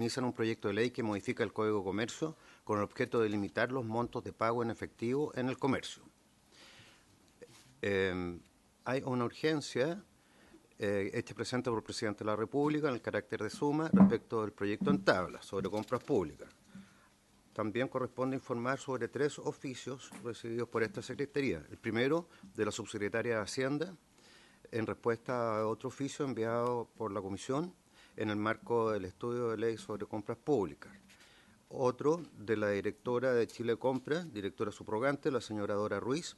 Inician un proyecto de ley que modifica el Código de Comercio con el objeto de limitar los montos de pago en efectivo en el comercio. Hay una urgencia hecha presente por el Presidente de la República en el carácter de suma respecto del proyecto en tabla sobre compras públicas. También corresponde informar sobre 3 oficios recibidos por esta Secretaría. El primero, de la Subsecretaria de Hacienda, en respuesta a otro oficio enviado por la Comisión en el marco del estudio de ley sobre compras públicas. Otro, de la directora de Chile Compras, directora subrogante, la señora Dora Ruiz,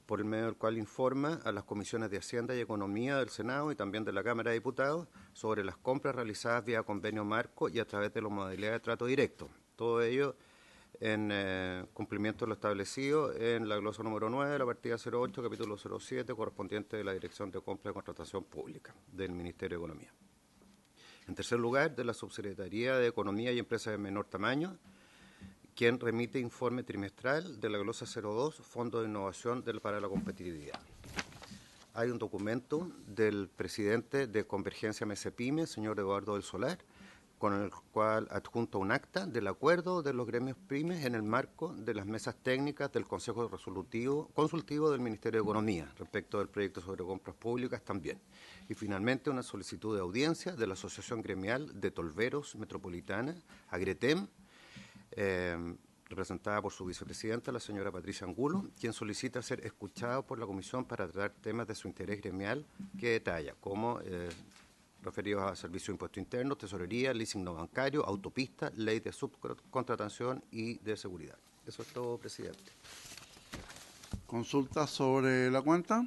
por el medio del cual informa a las comisiones de Hacienda y Economía del Senado y también de la Cámara de Diputados sobre las compras realizadas vía convenio marco y a través de la modalidad de trato directo. Todo ello en cumplimiento de lo establecido en la glosa número 9 de la partida 08, capítulo 07, correspondiente de la Dirección de Compra y Contratación Pública del Ministerio de Economía. En tercer lugar, de la Subsecretaría de Economía y Empresas de Menor Tamaño, quien remite informe trimestral de la glosa 02, Fondo de Innovación para la Competitividad. Hay un documento del presidente de Convergencia MSPYME, señor Eduardo del Solar, con el cual adjunta un acta del acuerdo de los gremios pymes en el marco de las mesas técnicas del Consejo Consultivo del Ministerio de Economía respecto del proyecto sobre compras públicas también. Y finalmente una solicitud de audiencia de la Asociación Gremial de Tolveros Metropolitana, AGRETEM, representada por su vicepresidenta, la señora Patricia Angulo, quien solicita ser escuchado por la Comisión para tratar temas de su interés gremial que detalla, como referidos a servicios de impuesto interno, tesorería, leasing no bancario, autopista, ley de subcontratación y de seguridad. Eso es todo, presidente. ¿Consulta sobre la cuenta?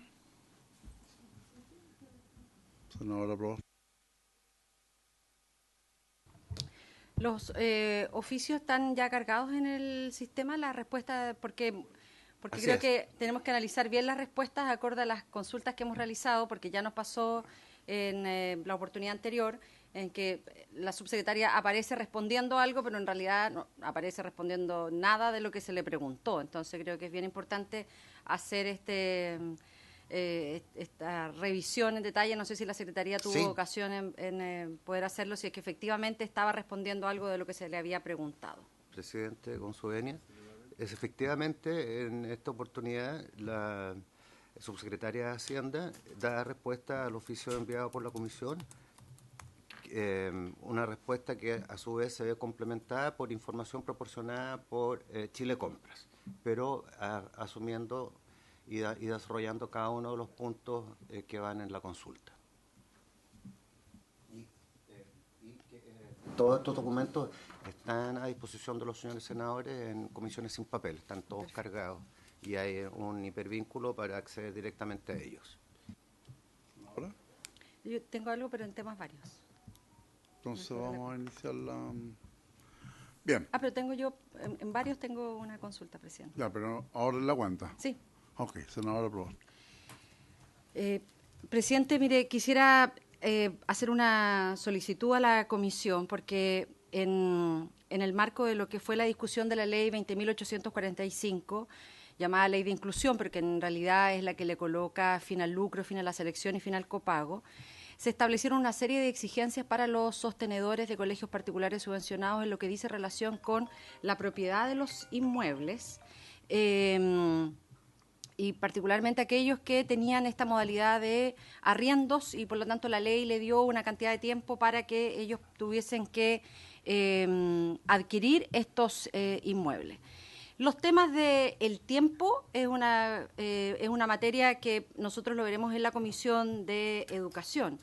Senadora Proboste. Los oficios están ya cargados en el sistema, la respuesta, porque creo que tenemos que analizar bien las respuestas acorde a las consultas que hemos realizado, porque ya nos pasó en la oportunidad anterior en que la subsecretaria aparece respondiendo algo, pero en realidad no aparece respondiendo nada de lo que se le preguntó. Entonces creo que es bien importante hacer esta revisión en detalle. No sé si la Secretaría tuvo ocasión en poder hacerlo, si es que efectivamente estaba respondiendo algo de lo que se le había preguntado. Presidente, con su venia, es efectivamente en esta oportunidad la subsecretaria de Hacienda da respuesta al oficio enviado por la Comisión, una respuesta que a su vez se ve complementada por información proporcionada por Chile Compras, pero asumiendo y desarrollando cada uno de los puntos que van en la consulta. Todos estos documentos están a disposición de los señores senadores en comisiones sin papel, están todos cargados y hay un hipervínculo para acceder directamente a ellos. ¿Ahora? Yo tengo algo, pero en temas varios. Entonces vamos a iniciar la... Bien. Pero tengo yo, en varios tengo una consulta, presidente. Ya, pero ahora en la cuenta. Sí. Ok, senadora Proboste. Presidente, mire, quisiera hacer una solicitud a la comisión, porque en el marco de lo que fue la discusión de la ley 20.845, llamada ley de inclusión, pero que en realidad es la que le coloca fin al lucro, fin a la selección y fin al copago, se establecieron una serie de exigencias para los sostenedores de colegios particulares subvencionados en lo que dice relación con la propiedad de los inmuebles, y particularmente aquellos que tenían esta modalidad de arriendos, y por lo tanto la ley le dio una cantidad de tiempo para que ellos tuviesen que adquirir estos inmuebles. Los temas del tiempo es una materia que nosotros lo veremos en la Comisión de Educación.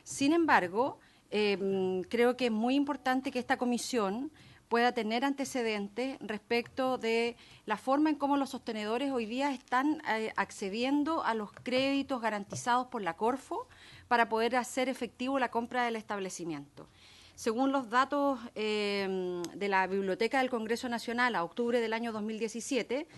Sin embargo, creo que es muy importante que esta comisión pueda tener antecedentes respecto de la forma en cómo los sostenedores hoy día están accediendo a los créditos garantizados por la Corfo para poder hacer efectivo la compra del establecimiento. Según los datos de la Biblioteca del Congreso Nacional a octubre del año 2017,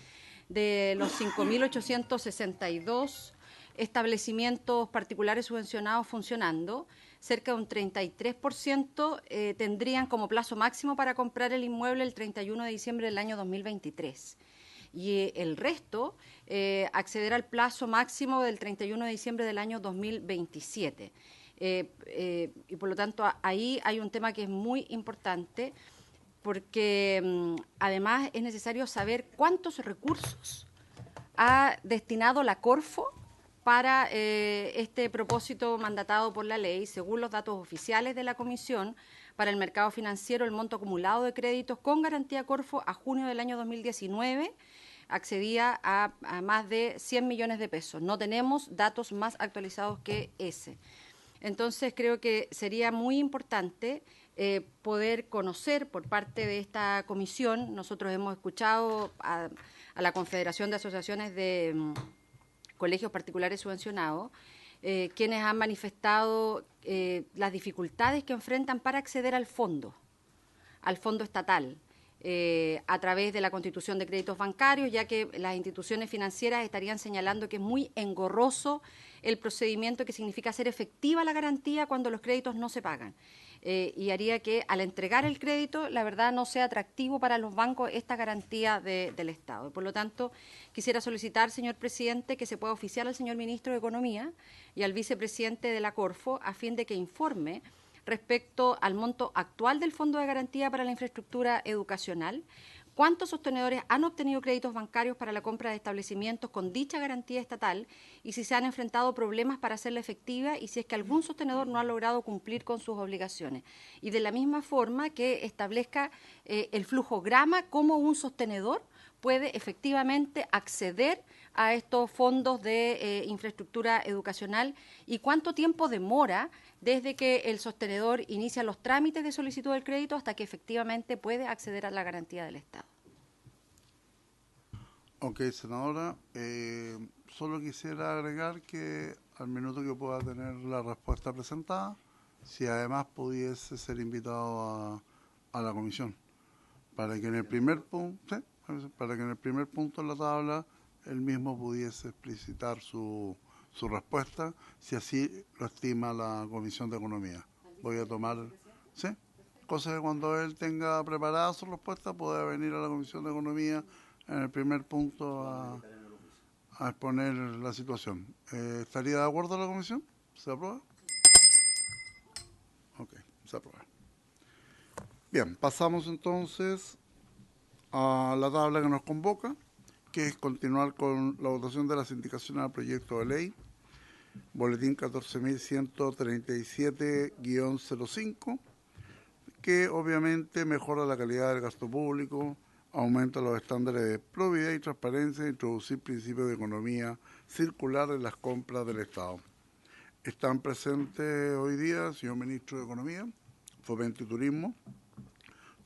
de los 5.862 establecimientos particulares subvencionados funcionando, cerca de un 33% tendrían como plazo máximo para comprar el inmueble el 31 de diciembre del año 2023. Y el resto acceder al plazo máximo del 31 de diciembre del año 2027. Y por lo tanto ahí hay un tema que es muy importante, porque además es necesario saber cuántos recursos ha destinado la Corfo para este propósito mandatado por la ley. Según los datos oficiales de la Comisión para el Mercado Financiero, el monto acumulado de créditos con garantía Corfo a junio del año 2019 accedía a más de 100 millones de pesos. No tenemos datos más actualizados que ese. Entonces, creo que sería muy importante poder conocer por parte de esta comisión. Nosotros hemos escuchado a la Confederación de Asociaciones de Colegios Particulares Subvencionados, quienes han manifestado las dificultades que enfrentan para acceder al fondo estatal, a través de la constitución de créditos bancarios, ya que las instituciones financieras estarían señalando que es muy engorroso el procedimiento que significa hacer efectiva la garantía cuando los créditos no se pagan. Y haría que al entregar el crédito, la verdad, no sea atractivo para los bancos esta garantía del Estado. Por lo tanto, quisiera solicitar, señor presidente, que se pueda oficiar al señor ministro de Economía y al vicepresidente de la Corfo a fin de que informe respecto al monto actual del Fondo de Garantía para la Infraestructura Educacional, cuántos sostenedores han obtenido créditos bancarios para la compra de establecimientos con dicha garantía estatal y si se han enfrentado problemas para hacerla efectiva y si es que algún sostenedor no ha logrado cumplir con sus obligaciones. Y de la misma forma que establezca el flujograma cómo un sostenedor puede efectivamente acceder a estos fondos de infraestructura educacional y cuánto tiempo demora desde que el sostenedor inicia los trámites de solicitud del crédito hasta que efectivamente puede acceder a la garantía del Estado. Ok, senadora, solo quisiera agregar que al minuto que pueda tener la respuesta presentada, si además pudiese ser invitado a la comisión, para que en el primer punto, para que en el primer punto de la tabla él mismo pudiese explicitar su respuesta, si así lo estima la Comisión de Economía. Voy a tomar, ¿sí? Cosa que cuando él tenga preparada su respuesta pueda venir a la Comisión de Economía en el primer punto a exponer la situación. ¿Estaría de acuerdo la Comisión? ¿Se aprueba? Ok, se aprueba. Bien, pasamos entonces a la tabla que nos convoca, que es continuar con la votación de las indicaciones al proyecto de ley, boletín 14.137-05, que obviamente mejora la calidad del gasto público, aumenta los estándares de probidad y transparencia e introducir principios de economía circular en las compras del Estado. Están presentes hoy día el señor Ministro de Economía, Fomento y Turismo,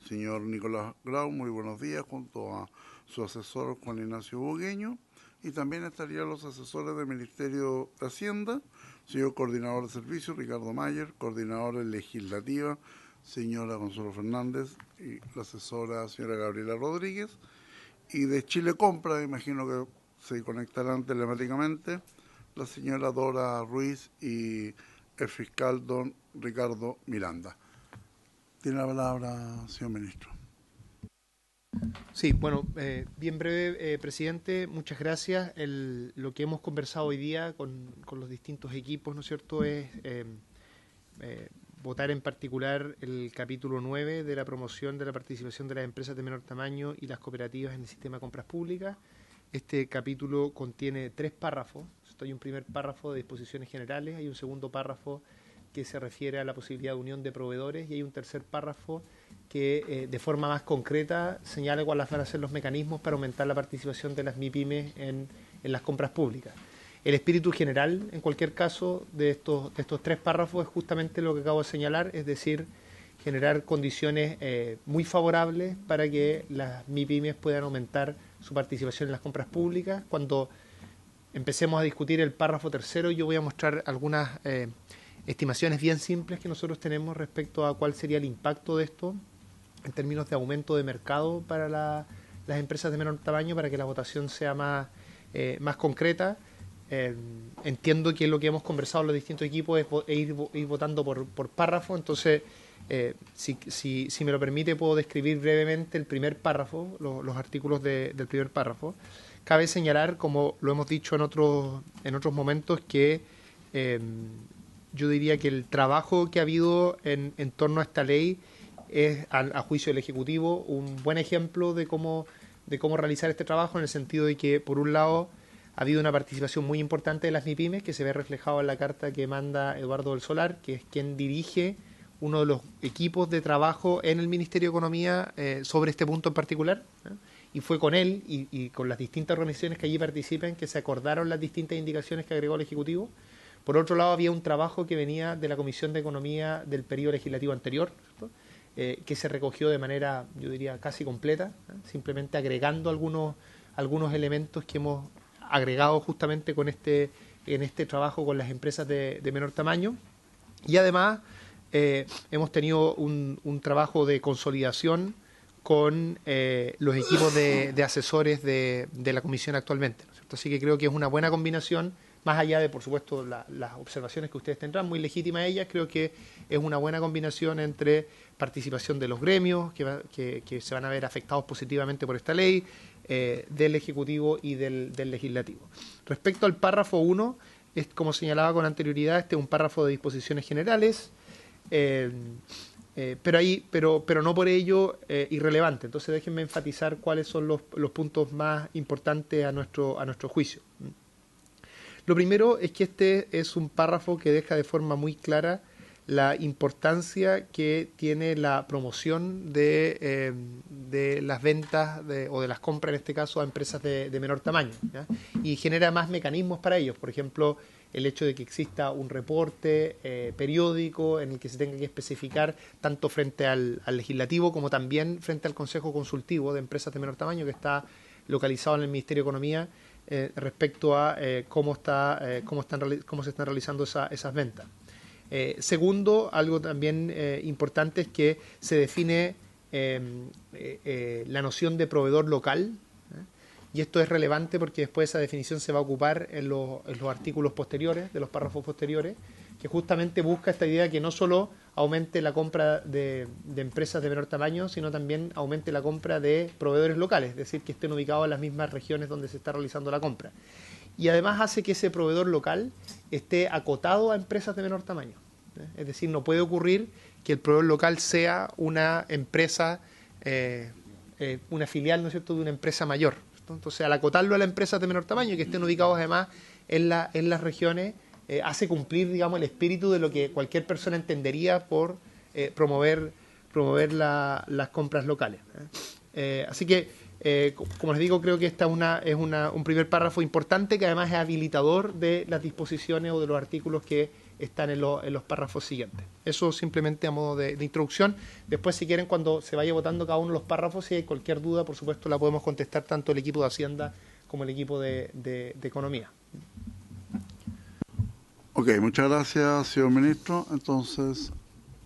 señor Nicolás Grau, muy buenos días, junto a su asesor Juan Ignacio Bugueño, y también estarían los asesores del Ministerio de Hacienda, señor coordinador de servicios Ricardo Mayer, coordinadora legislativa señora Consuelo Fernández y la asesora señora Gabriela Rodríguez, y de Chile Compra, imagino que se conectarán telemáticamente, la señora Dora Ruiz y el fiscal don Ricardo Miranda. Tiene la palabra, señor ministro. Sí, bueno, bien breve, presidente, muchas gracias. Lo que hemos conversado hoy día con los distintos equipos, ¿no es cierto?, es votar en particular el capítulo 9 de la promoción de la participación de las empresas de menor tamaño y las cooperativas en el sistema de compras públicas. Este capítulo contiene 3 párrafos. Hay un primer párrafo de disposiciones generales, hay un segundo párrafo que se refiere a la posibilidad de unión de proveedores y hay un tercer párrafo que de forma más concreta señala cuáles van a ser los mecanismos para aumentar la participación de las MIPYMES en las compras públicas. El espíritu general, en cualquier caso, de estos 3 párrafos es justamente lo que acabo de señalar, es decir, generar condiciones muy favorables para que las MIPYMES puedan aumentar su participación en las compras públicas. Cuando empecemos a discutir el párrafo tercero, yo voy a mostrar algunas estimaciones bien simples que nosotros tenemos respecto a cuál sería el impacto de esto en términos de aumento de mercado para las empresas de menor tamaño, para que la votación sea más concreta. Entiendo que lo que hemos conversado en los distintos equipos es ir votando por párrafo, entonces si me lo permite puedo describir brevemente el primer párrafo, los artículos del primer párrafo. Cabe señalar, como lo hemos dicho en otros momentos, que yo diría que el trabajo que ha habido en torno a esta ley es, a juicio del Ejecutivo, un buen ejemplo de cómo realizar este trabajo, en el sentido de que, por un lado, ha habido una participación muy importante de las MIPYMES, que se ve reflejado en la carta que manda Eduardo del Solar, que es quien dirige uno de los equipos de trabajo en el Ministerio de Economía sobre este punto en particular, ¿eh? Y fue con él y con las distintas organizaciones que allí participan que se acordaron las distintas indicaciones que agregó el Ejecutivo. Por otro lado, había un trabajo que venía de la Comisión de Economía del periodo legislativo anterior, ¿cierto? Que se recogió de manera, yo diría, casi completa, ¿eh? Simplemente agregando algunos elementos que hemos agregado justamente en este trabajo con las empresas de menor tamaño. Y además hemos tenido un trabajo de consolidación con los equipos de asesores de la Comisión actualmente, ¿no es cierto? Así que creo que es una buena combinación, más allá de, por supuesto, las observaciones que ustedes tendrán, muy legítimas ellas. Creo que es una buena combinación entre participación de los gremios, que se van a ver afectados positivamente por esta ley, del Ejecutivo y del Legislativo. Respecto al párrafo 1, es, como señalaba con anterioridad, este es un párrafo de disposiciones generales, pero no por ello irrelevante. Entonces déjenme enfatizar cuáles son los puntos más importantes a nuestro juicio. Lo primero es que este es un párrafo que deja de forma muy clara la importancia que tiene la promoción de las ventas o de las compras, en este caso, a empresas de menor tamaño, ¿ya? Y genera más mecanismos para ellos. Por ejemplo, el hecho de que exista un reporte periódico en el que se tenga que especificar tanto frente al legislativo como también frente al Consejo Consultivo de Empresas de Menor Tamaño, que está localizado en el Ministerio de Economía, respecto a cómo se están realizando esas ventas. Segundo, algo también importante es que se define la noción de proveedor local, y esto es relevante porque después esa definición se va a ocupar en los artículos posteriores, de los párrafos posteriores, que justamente busca esta idea que no solo aumente la compra de empresas de menor tamaño, sino también aumente la compra de proveedores locales, es decir, que estén ubicados en las mismas regiones donde se está realizando la compra. Y además hace que ese proveedor local esté acotado a empresas de menor tamaño. Es decir, no puede ocurrir que el proveedor local sea una empresa, una filial, ¿no es cierto?, de una empresa mayor. Entonces, al acotarlo a las empresas de menor tamaño y que estén ubicados además en las regiones, hace cumplir, digamos, el espíritu de lo que cualquier persona entendería por promover las compras locales. Así que, como les digo, creo que esta es un primer párrafo importante que además es habilitador de las disposiciones o de los artículos que están en los párrafos siguientes. Eso simplemente a modo de introducción. Después, si quieren, cuando se vaya votando cada uno de los párrafos, si hay cualquier duda, por supuesto, la podemos contestar tanto el equipo de Hacienda como el equipo de Economía. Ok, muchas gracias, señor ministro. Entonces,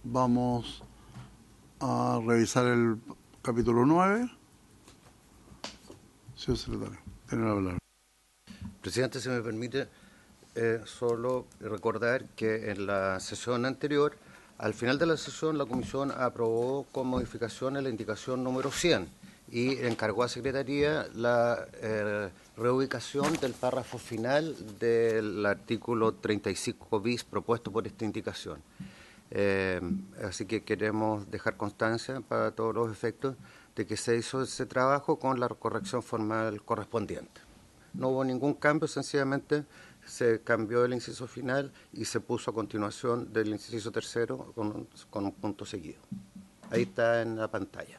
vamos a revisar el capítulo 9. Señor secretario, tiene la palabra. Presidente, si me permite, solo recordar que en la sesión anterior, al final de la sesión, la Comisión aprobó con modificaciones la indicación número 100 y encargó a Secretaría la reubicación del párrafo final del artículo 35 bis propuesto por esta indicación. Así que queremos dejar constancia para todos los efectos de que se hizo ese trabajo con la corrección formal correspondiente. No hubo ningún cambio, sencillamente se cambió el inciso final y se puso a continuación del inciso tercero con un punto seguido. Ahí está en la pantalla.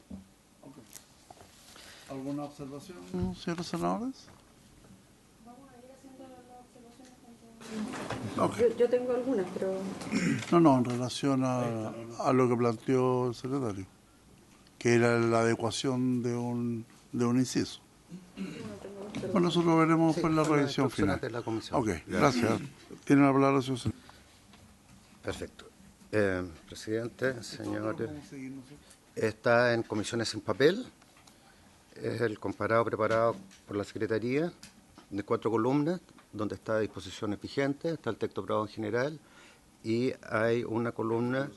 ¿Alguna observación, señores senadores? Vamos a ir haciendo las observaciones. Okay. Yo tengo algunas, pero... No, en relación a lo que planteó el secretario, que era la adecuación de un inciso. Bueno, eso lo veremos por la revisión final. De la comisión. Ok, gracias. Tiene la palabra, señor senador. Perfecto. Presidente, señores, está en comisiones sin papel. Es el comparado preparado por la Secretaría de 4 columnas, donde está disposiciones vigentes, está el texto aprobado en general, y hay una columna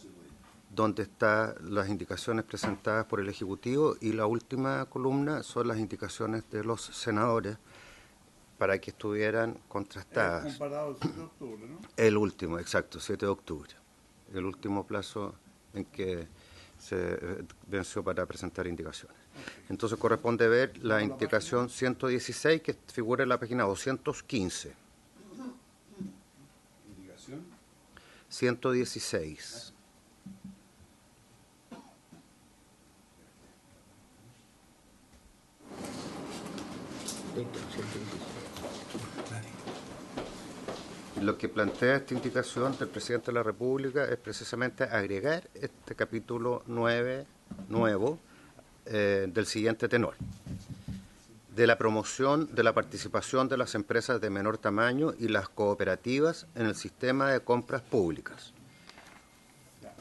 donde están las indicaciones presentadas por el Ejecutivo, y la última columna son las indicaciones de los senadores para que estuvieran contrastadas. Comparado el 7 de octubre, ¿no? El último, exacto, 7 de octubre. El último plazo en que se venció para presentar indicaciones. Entonces corresponde ver la indicación 116 que figura en la página 215. Indicación 116. Lo que plantea esta indicación del presidente de la República es precisamente agregar este capítulo 9 nuevo del siguiente tenor: de la promoción de la participación de las empresas de menor tamaño y las cooperativas en el sistema de compras públicas.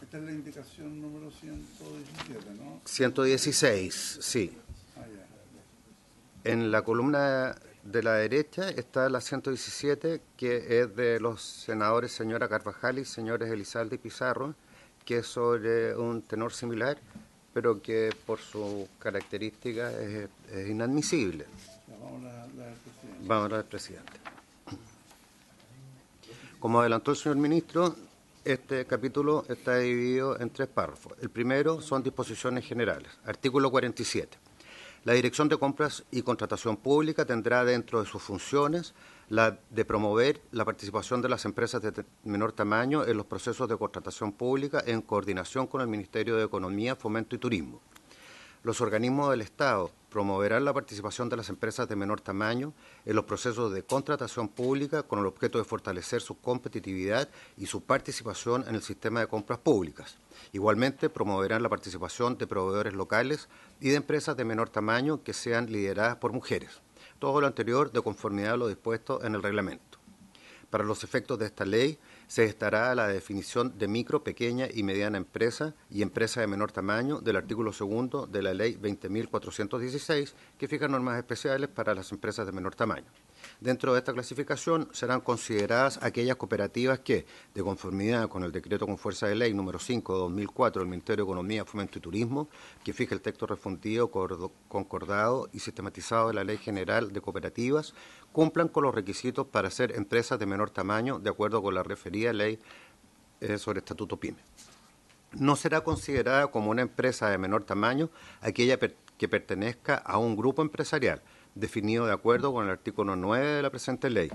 Esta es la indicación número 117, ¿no? 116, sí. En la columna de la derecha está la 117, que es de los senadores señora Carvajal y señores Elizalde y Pizarro, que es sobre un tenor similar, pero que por su característica es inadmisible. Vamos a la del presidente. Como adelantó el señor ministro, este capítulo está dividido en 3 párrafos. El primero son disposiciones generales. Artículo 47. La Dirección de Compras y Contratación Pública tendrá dentro de sus funciones la de promover la participación de las empresas de menor tamaño en los procesos de contratación pública en coordinación con el Ministerio de Economía, Fomento y Turismo. Los organismos del Estado promoverán la participación de las empresas de menor tamaño en los procesos de contratación pública con el objeto de fortalecer su competitividad y su participación en el sistema de compras públicas. Igualmente, promoverán la participación de proveedores locales y de empresas de menor tamaño que sean lideradas por mujeres. Todo lo anterior de conformidad a lo dispuesto en el reglamento. Para los efectos de esta ley, se gestará la definición de micro, pequeña y mediana empresa y empresa de menor tamaño del artículo 2 de la Ley 20.416, que fija normas especiales para las empresas de menor tamaño. Dentro de esta clasificación serán consideradas aquellas cooperativas que, de conformidad con el decreto con fuerza de ley número 5 de 2004 del Ministerio de Economía, Fomento y Turismo, que fija el texto refundido, concordado y sistematizado de la Ley General de Cooperativas, cumplan con los requisitos para ser empresas de menor tamaño de acuerdo con la referida ley sobre Estatuto PYME. No será considerada como una empresa de menor tamaño aquella que pertenezca a un grupo empresarial, definido de acuerdo con el artículo 9 de la presente ley,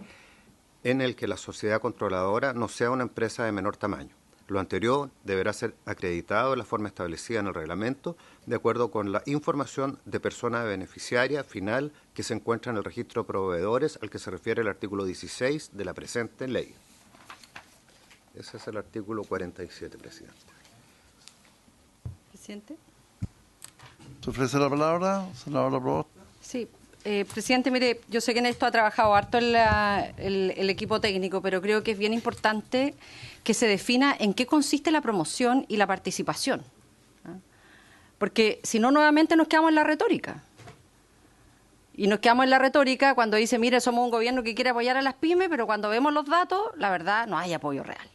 en el que la sociedad controladora no sea una empresa de menor tamaño. Lo anterior deberá ser acreditado de la forma establecida en el reglamento, de acuerdo con la información de persona beneficiaria final que se encuentra en el registro de proveedores al que se refiere el artículo 16 de la presente ley. Ese es el artículo 47, presidente. Presidente. ¿Se ofrece la palabra, senadora Provost? Sí. Presidente, mire, yo sé que en esto ha trabajado harto el equipo técnico, pero creo que es bien importante que se defina en qué consiste la promoción y la participación. ¿Ah? Porque si no, nuevamente nos quedamos en la retórica. Y nos quedamos en la retórica cuando dice, mire, somos un gobierno que quiere apoyar a las pymes, pero cuando vemos los datos, la verdad, no hay apoyo real.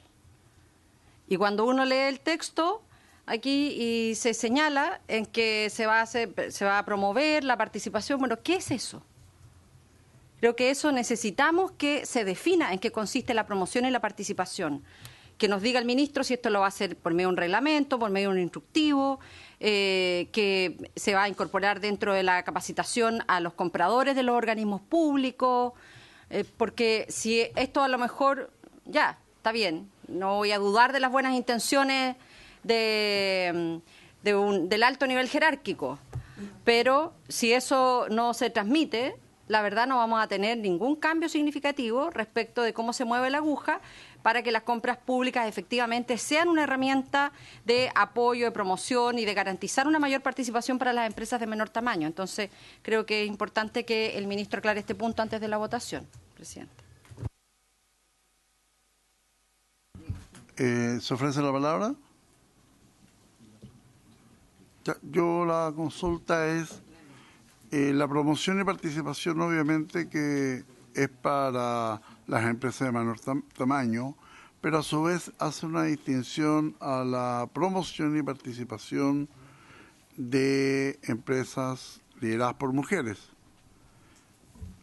Y cuando uno lee el texto aquí y se señala en que se va a promover la participación. Bueno, ¿qué es eso? Creo que eso necesitamos que se defina en qué consiste la promoción y la participación. Que nos diga el ministro si esto lo va a hacer por medio de un reglamento, por medio de un instructivo, que se va a incorporar dentro de la capacitación a los compradores de los organismos públicos, porque si esto a lo mejor, ya, está bien, no voy a dudar de las buenas intenciones del alto nivel jerárquico, pero si eso no se transmite, la verdad no vamos a tener ningún cambio significativo respecto de cómo se mueve la aguja para que las compras públicas efectivamente sean una herramienta de apoyo, de promoción y de garantizar una mayor participación para las empresas de menor tamaño. Entonces, creo que es importante que el ministro aclare este punto antes de la votación, presidente. ¿Se ofrece la palabra? Yo la consulta es la promoción y participación, obviamente que es para las empresas de menor tamaño, pero a su vez hace una distinción a la promoción y participación de empresas lideradas por mujeres.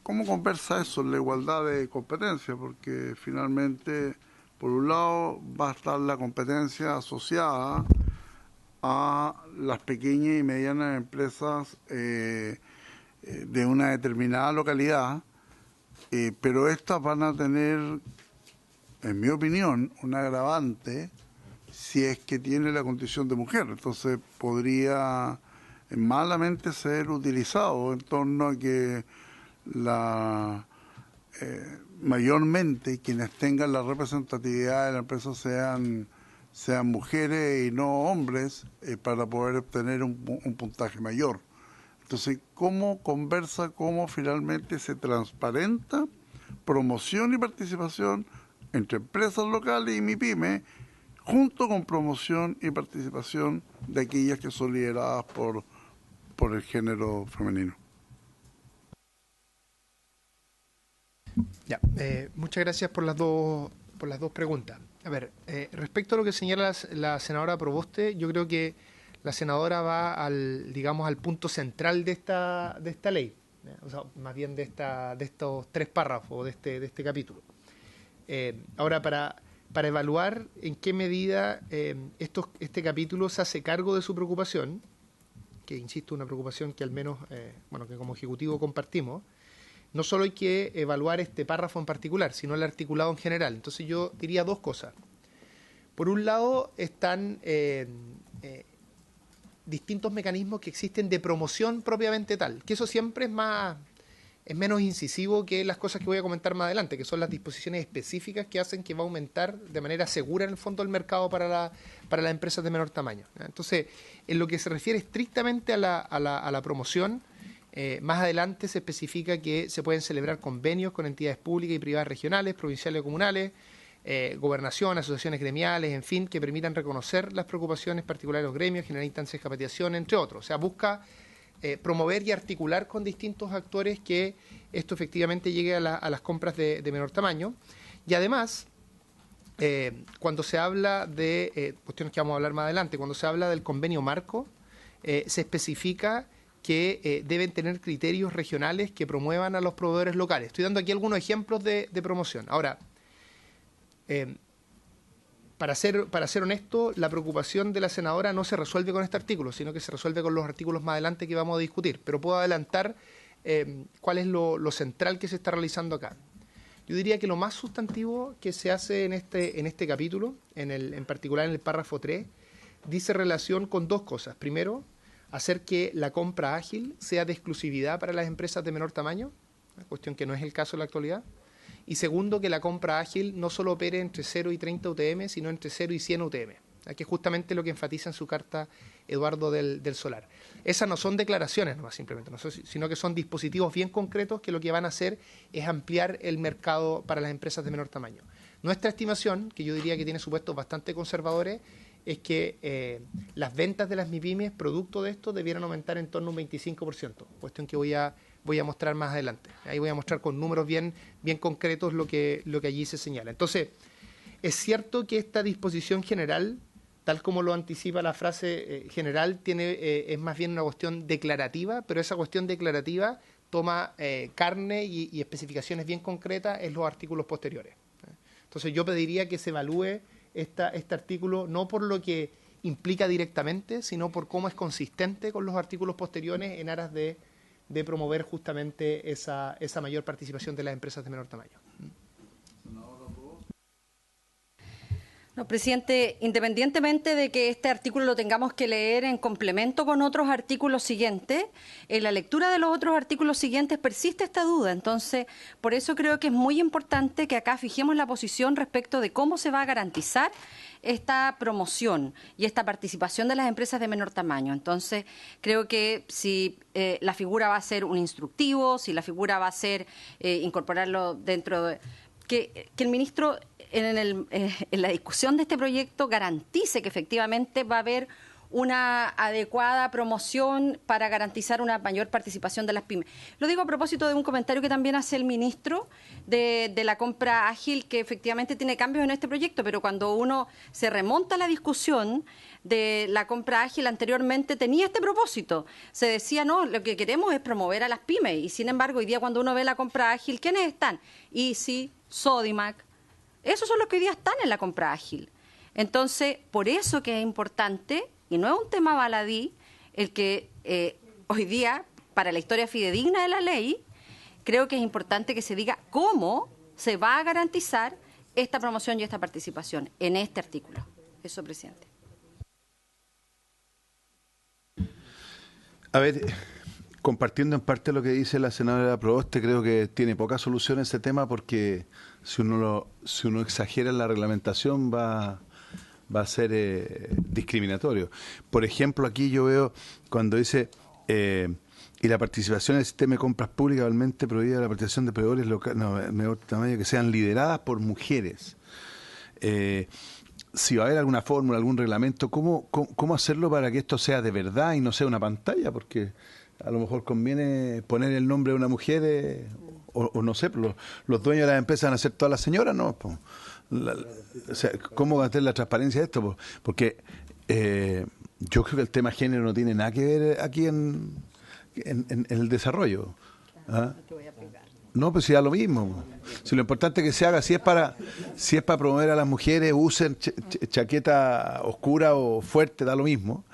¿Cómo conversa eso, la igualdad de competencia? Porque finalmente, por un lado, va a estar la competencia asociada a las pequeñas y medianas empresas de una determinada localidad, pero estas van a tener, en mi opinión, un agravante si es que tiene la condición de mujer. Entonces podría malamente ser utilizado en torno a que mayormente quienes tengan la representatividad de la empresa sean mujeres y no hombres, para poder obtener un puntaje mayor. Entonces, ¿cómo conversa, cómo finalmente se transparenta promoción y participación entre empresas locales y MIPYME, junto con promoción y participación de aquellas que son lideradas por el género femenino? Ya, muchas gracias por las dos preguntas. A ver, respecto a lo que señala la senadora Proboste, yo creo que la senadora va al punto central de esta ley, o sea, más bien de estos 3 párrafos de este capítulo. Ahora, para evaluar en qué medida este capítulo se hace cargo de su preocupación, que insisto, una preocupación que al menos, que como Ejecutivo compartimos, no solo hay que evaluar este párrafo en particular, sino el articulado en general. Entonces yo diría 2 cosas. Por un lado están distintos mecanismos que existen de promoción propiamente tal, que eso siempre es menos incisivo que las cosas que voy a comentar más adelante, que son las disposiciones específicas que hacen que va a aumentar de manera segura en el fondo el mercado para las empresas de menor tamaño. Entonces, en lo que se refiere estrictamente a la promoción, más adelante se especifica que se pueden celebrar convenios con entidades públicas y privadas regionales, provinciales o comunales, gobernación, asociaciones gremiales, en fin, que permitan reconocer las preocupaciones particulares de los gremios, generar instancias de capacitación, entre otros. O sea, busca promover y articular con distintos actores que esto efectivamente llegue a las compras de menor tamaño. Y además, cuando se habla de cuestiones que vamos a hablar más adelante, cuando se habla del convenio marco, se especifica que deben tener criterios regionales que promuevan a los proveedores locales. Estoy dando aquí algunos ejemplos de promoción. Ahora, para ser honesto, la preocupación de la senadora no se resuelve con este artículo, sino que se resuelve con los artículos más adelante que vamos a discutir. Pero puedo adelantar cuál es lo central que se está realizando acá. Yo diría que lo más sustantivo que se hace en este capítulo, en particular en el párrafo 3, dice relación con 2 cosas. Primero, hacer que la compra ágil sea de exclusividad para las empresas de menor tamaño, una cuestión que no es el caso en la actualidad. Y segundo, que la compra ágil no solo opere entre 0 y 30 UTM, sino entre 0 y 100 UTM, que es justamente lo que enfatiza en su carta Eduardo del Solar. Esas no son declaraciones nomás simplemente, sino que son dispositivos bien concretos que lo que van a hacer es ampliar el mercado para las empresas de menor tamaño. Nuestra estimación, que yo diría que tiene supuestos bastante conservadores, es que las ventas de las MIPYMES producto de esto debieran aumentar en torno a un 25%, cuestión que voy a mostrar más adelante. Ahí voy a mostrar con números bien concretos lo que allí se señala. Entonces, es cierto que esta disposición general, tal como lo anticipa la frase general, es más bien una cuestión declarativa, pero esa cuestión declarativa toma carne y especificaciones bien concretas en los artículos posteriores. Entonces, yo pediría que se evalúe este artículo no por lo que implica directamente, sino por cómo es consistente con los artículos posteriores en aras de promover justamente esa mayor participación de las empresas de menor tamaño. No, presidente, independientemente de que este artículo lo tengamos que leer en complemento con otros artículos siguientes, en la lectura de los otros artículos siguientes persiste esta duda. Entonces, por eso creo que es muy importante que acá fijemos la posición respecto de cómo se va a garantizar esta promoción y esta participación de las empresas de menor tamaño. Entonces, creo que si la figura va a ser un instructivo, si la figura va a ser incorporarlo dentro de... Que el ministro en la discusión de este proyecto garantice que efectivamente va a haber una adecuada promoción para garantizar una mayor participación de las pymes. Lo digo a propósito de un comentario que también hace el ministro de la compra ágil, que efectivamente tiene cambios en este proyecto, pero cuando uno se remonta a la discusión de la compra ágil anteriormente tenía este propósito. Se decía, no, lo que queremos es promover a las pymes, y sin embargo hoy día cuando uno ve la compra ágil, ¿quiénes están? Easy, Sodimac, esos son los que hoy día están en la compra ágil. Entonces, por eso que es importante, y no es un tema baladí, el que hoy día, para la historia fidedigna de la ley, creo que es importante que se diga cómo se va a garantizar esta promoción y esta participación en este artículo. Eso, presidente. A ver, compartiendo en parte lo que dice la senadora Proboste, creo que tiene poca solución ese tema, porque si uno exagera en la reglamentación va a ser discriminatorio. Por ejemplo, aquí yo veo cuando dice y la participación en el sistema de compras públicas igualmente prohibida la participación de proveedores locales, mejor tamaño, que sean lideradas por mujeres. Si va a haber alguna fórmula, algún reglamento, ¿cómo hacerlo para que esto sea de verdad y no sea una pantalla? Porque a lo mejor conviene poner el nombre de una mujer, o no sé, los dueños de las empresas van a ser todas las señoras, ¿no? Pues, o sea, ¿cómo va a tener la transparencia de esto? Porque yo creo que el tema género no tiene nada que ver aquí en el desarrollo. ¿Ah? No, pues si da lo mismo. Si lo importante es que se haga, si es para promover a las mujeres, usen chaqueta oscura o fuerte, da lo mismo.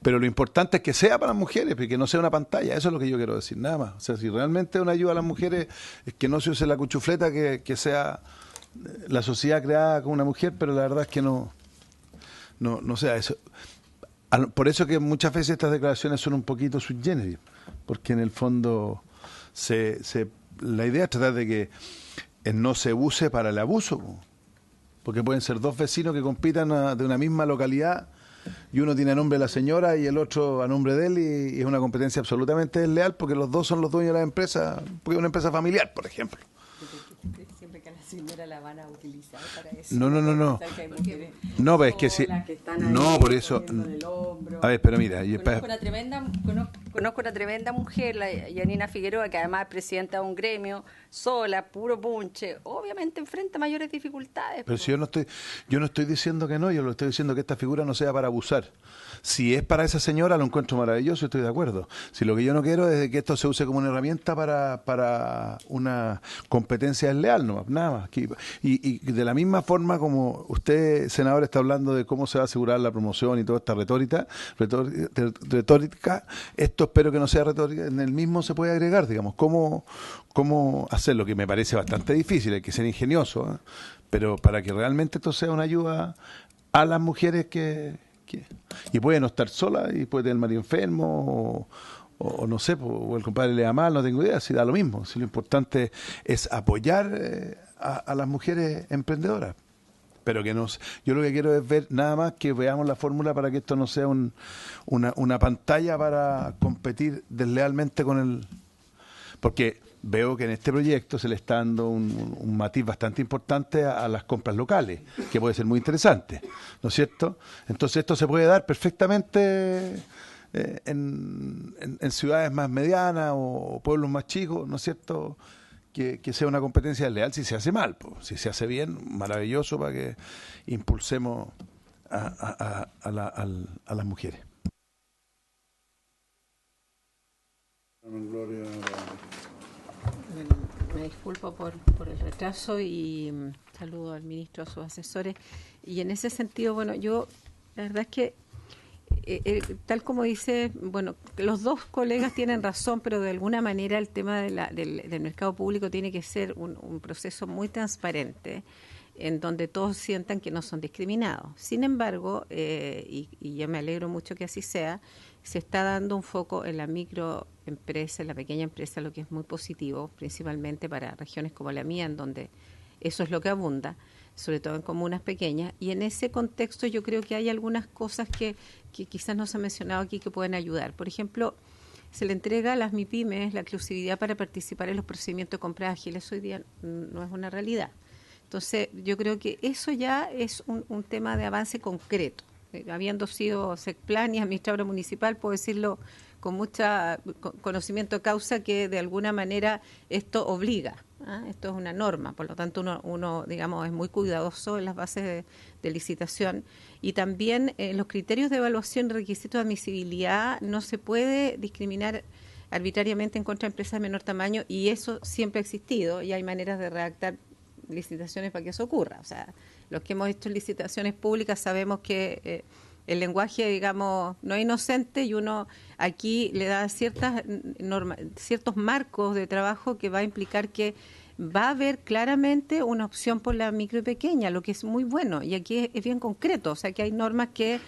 Pero lo importante es que sea para las mujeres, que no sea una pantalla. Eso es lo que yo quiero decir, nada más. O sea, si realmente es una ayuda a las mujeres, es que no se use la cuchufleta, que sea la sociedad creada con una mujer, pero la verdad es que no sea eso. Por eso que muchas veces estas declaraciones son un poquito sui generis, porque en el fondo la idea es tratar de que no se use para el abuso, porque pueden ser dos vecinos que compitan de una misma localidad, y uno tiene a nombre de la señora y el otro a nombre de él, y es una competencia absolutamente desleal, porque los dos son los dueños de la empresa, porque es una empresa familiar, por ejemplo. Siempre que a la señora la van a utilizar para eso. No. No, pero es que si... No, por eso... A ver, pero mira... Conozco una tremenda mujer, la Yanina Figueroa, que además es presidenta de un gremio, sola, puro punche. Obviamente enfrenta mayores dificultades. Pero si yo no estoy diciendo que no, yo lo estoy diciendo que esta figura no sea para abusar. Si es para esa señora, lo encuentro maravilloso, estoy de acuerdo. Si lo que yo no quiero es que esto se use como una herramienta para una competencia desleal, nada más. Y de la misma forma como usted, senador, está hablando de cómo se va a asegurar la promoción y toda esta retórica, esto espero que no sea retórica, en el mismo se puede agregar, digamos, cómo hacerlo, que me parece bastante difícil, hay que ser ingenioso, ¿eh? Pero para que realmente esto sea una ayuda a las mujeres y puede no estar sola, y puede tener el marido enfermo, o no sé, o el compadre le da mal, no tengo idea, si da lo mismo. Si lo importante es apoyar a las mujeres emprendedoras. Pero yo lo que quiero es ver nada más que veamos la fórmula para que esto no sea una pantalla para competir deslealmente con el... Porque veo que en este proyecto se le está dando un matiz bastante importante a las compras locales, que puede ser muy interesante, ¿no es cierto? Entonces esto se puede dar perfectamente en ciudades más medianas o pueblos más chicos, ¿no es cierto?, que sea una competencia desleal si se hace mal. Pues. Si se hace bien, maravilloso, para que impulsemos a las mujeres. Me disculpo por el retraso y saludo al ministro, a sus asesores. Y en ese sentido, bueno, yo la verdad es que tal como dice, bueno, los dos colegas tienen razón, pero de alguna manera el tema del mercado público tiene que ser un proceso muy transparente, en donde todos sientan que no son discriminados. Sin embargo, y yo me alegro mucho que así sea, se está dando un foco en la microempresa, en la pequeña empresa, lo que es muy positivo, principalmente para regiones como la mía, en donde eso es lo que abunda, sobre todo en comunas pequeñas, y en ese contexto yo creo que hay algunas cosas que quizás no se han mencionado aquí que pueden ayudar. Por ejemplo, se le entrega a las MIPYMES la exclusividad para participar en los procedimientos de compra ágiles. Hoy día no es una realidad. Entonces, yo creo que eso ya es un tema de avance concreto. habiendo sido SECPLAN y administradora municipal, puedo decirlo con mucha conocimiento de causa, que de alguna manera esto obliga. Esto es una norma, por lo tanto uno digamos, es muy cuidadoso en las bases de licitación. Y también en los criterios de evaluación y requisitos de admisibilidad no se puede discriminar arbitrariamente en contra de empresas de menor tamaño, y eso siempre ha existido, y hay maneras de redactar licitaciones para que eso ocurra. O sea, los que hemos hecho licitaciones públicas sabemos que el lenguaje, digamos, no es inocente, y uno aquí le da ciertos marcos de trabajo que va a implicar que va a haber claramente una opción por la micro y pequeña, lo que es muy bueno, y aquí es bien concreto. O sea, que hay normas que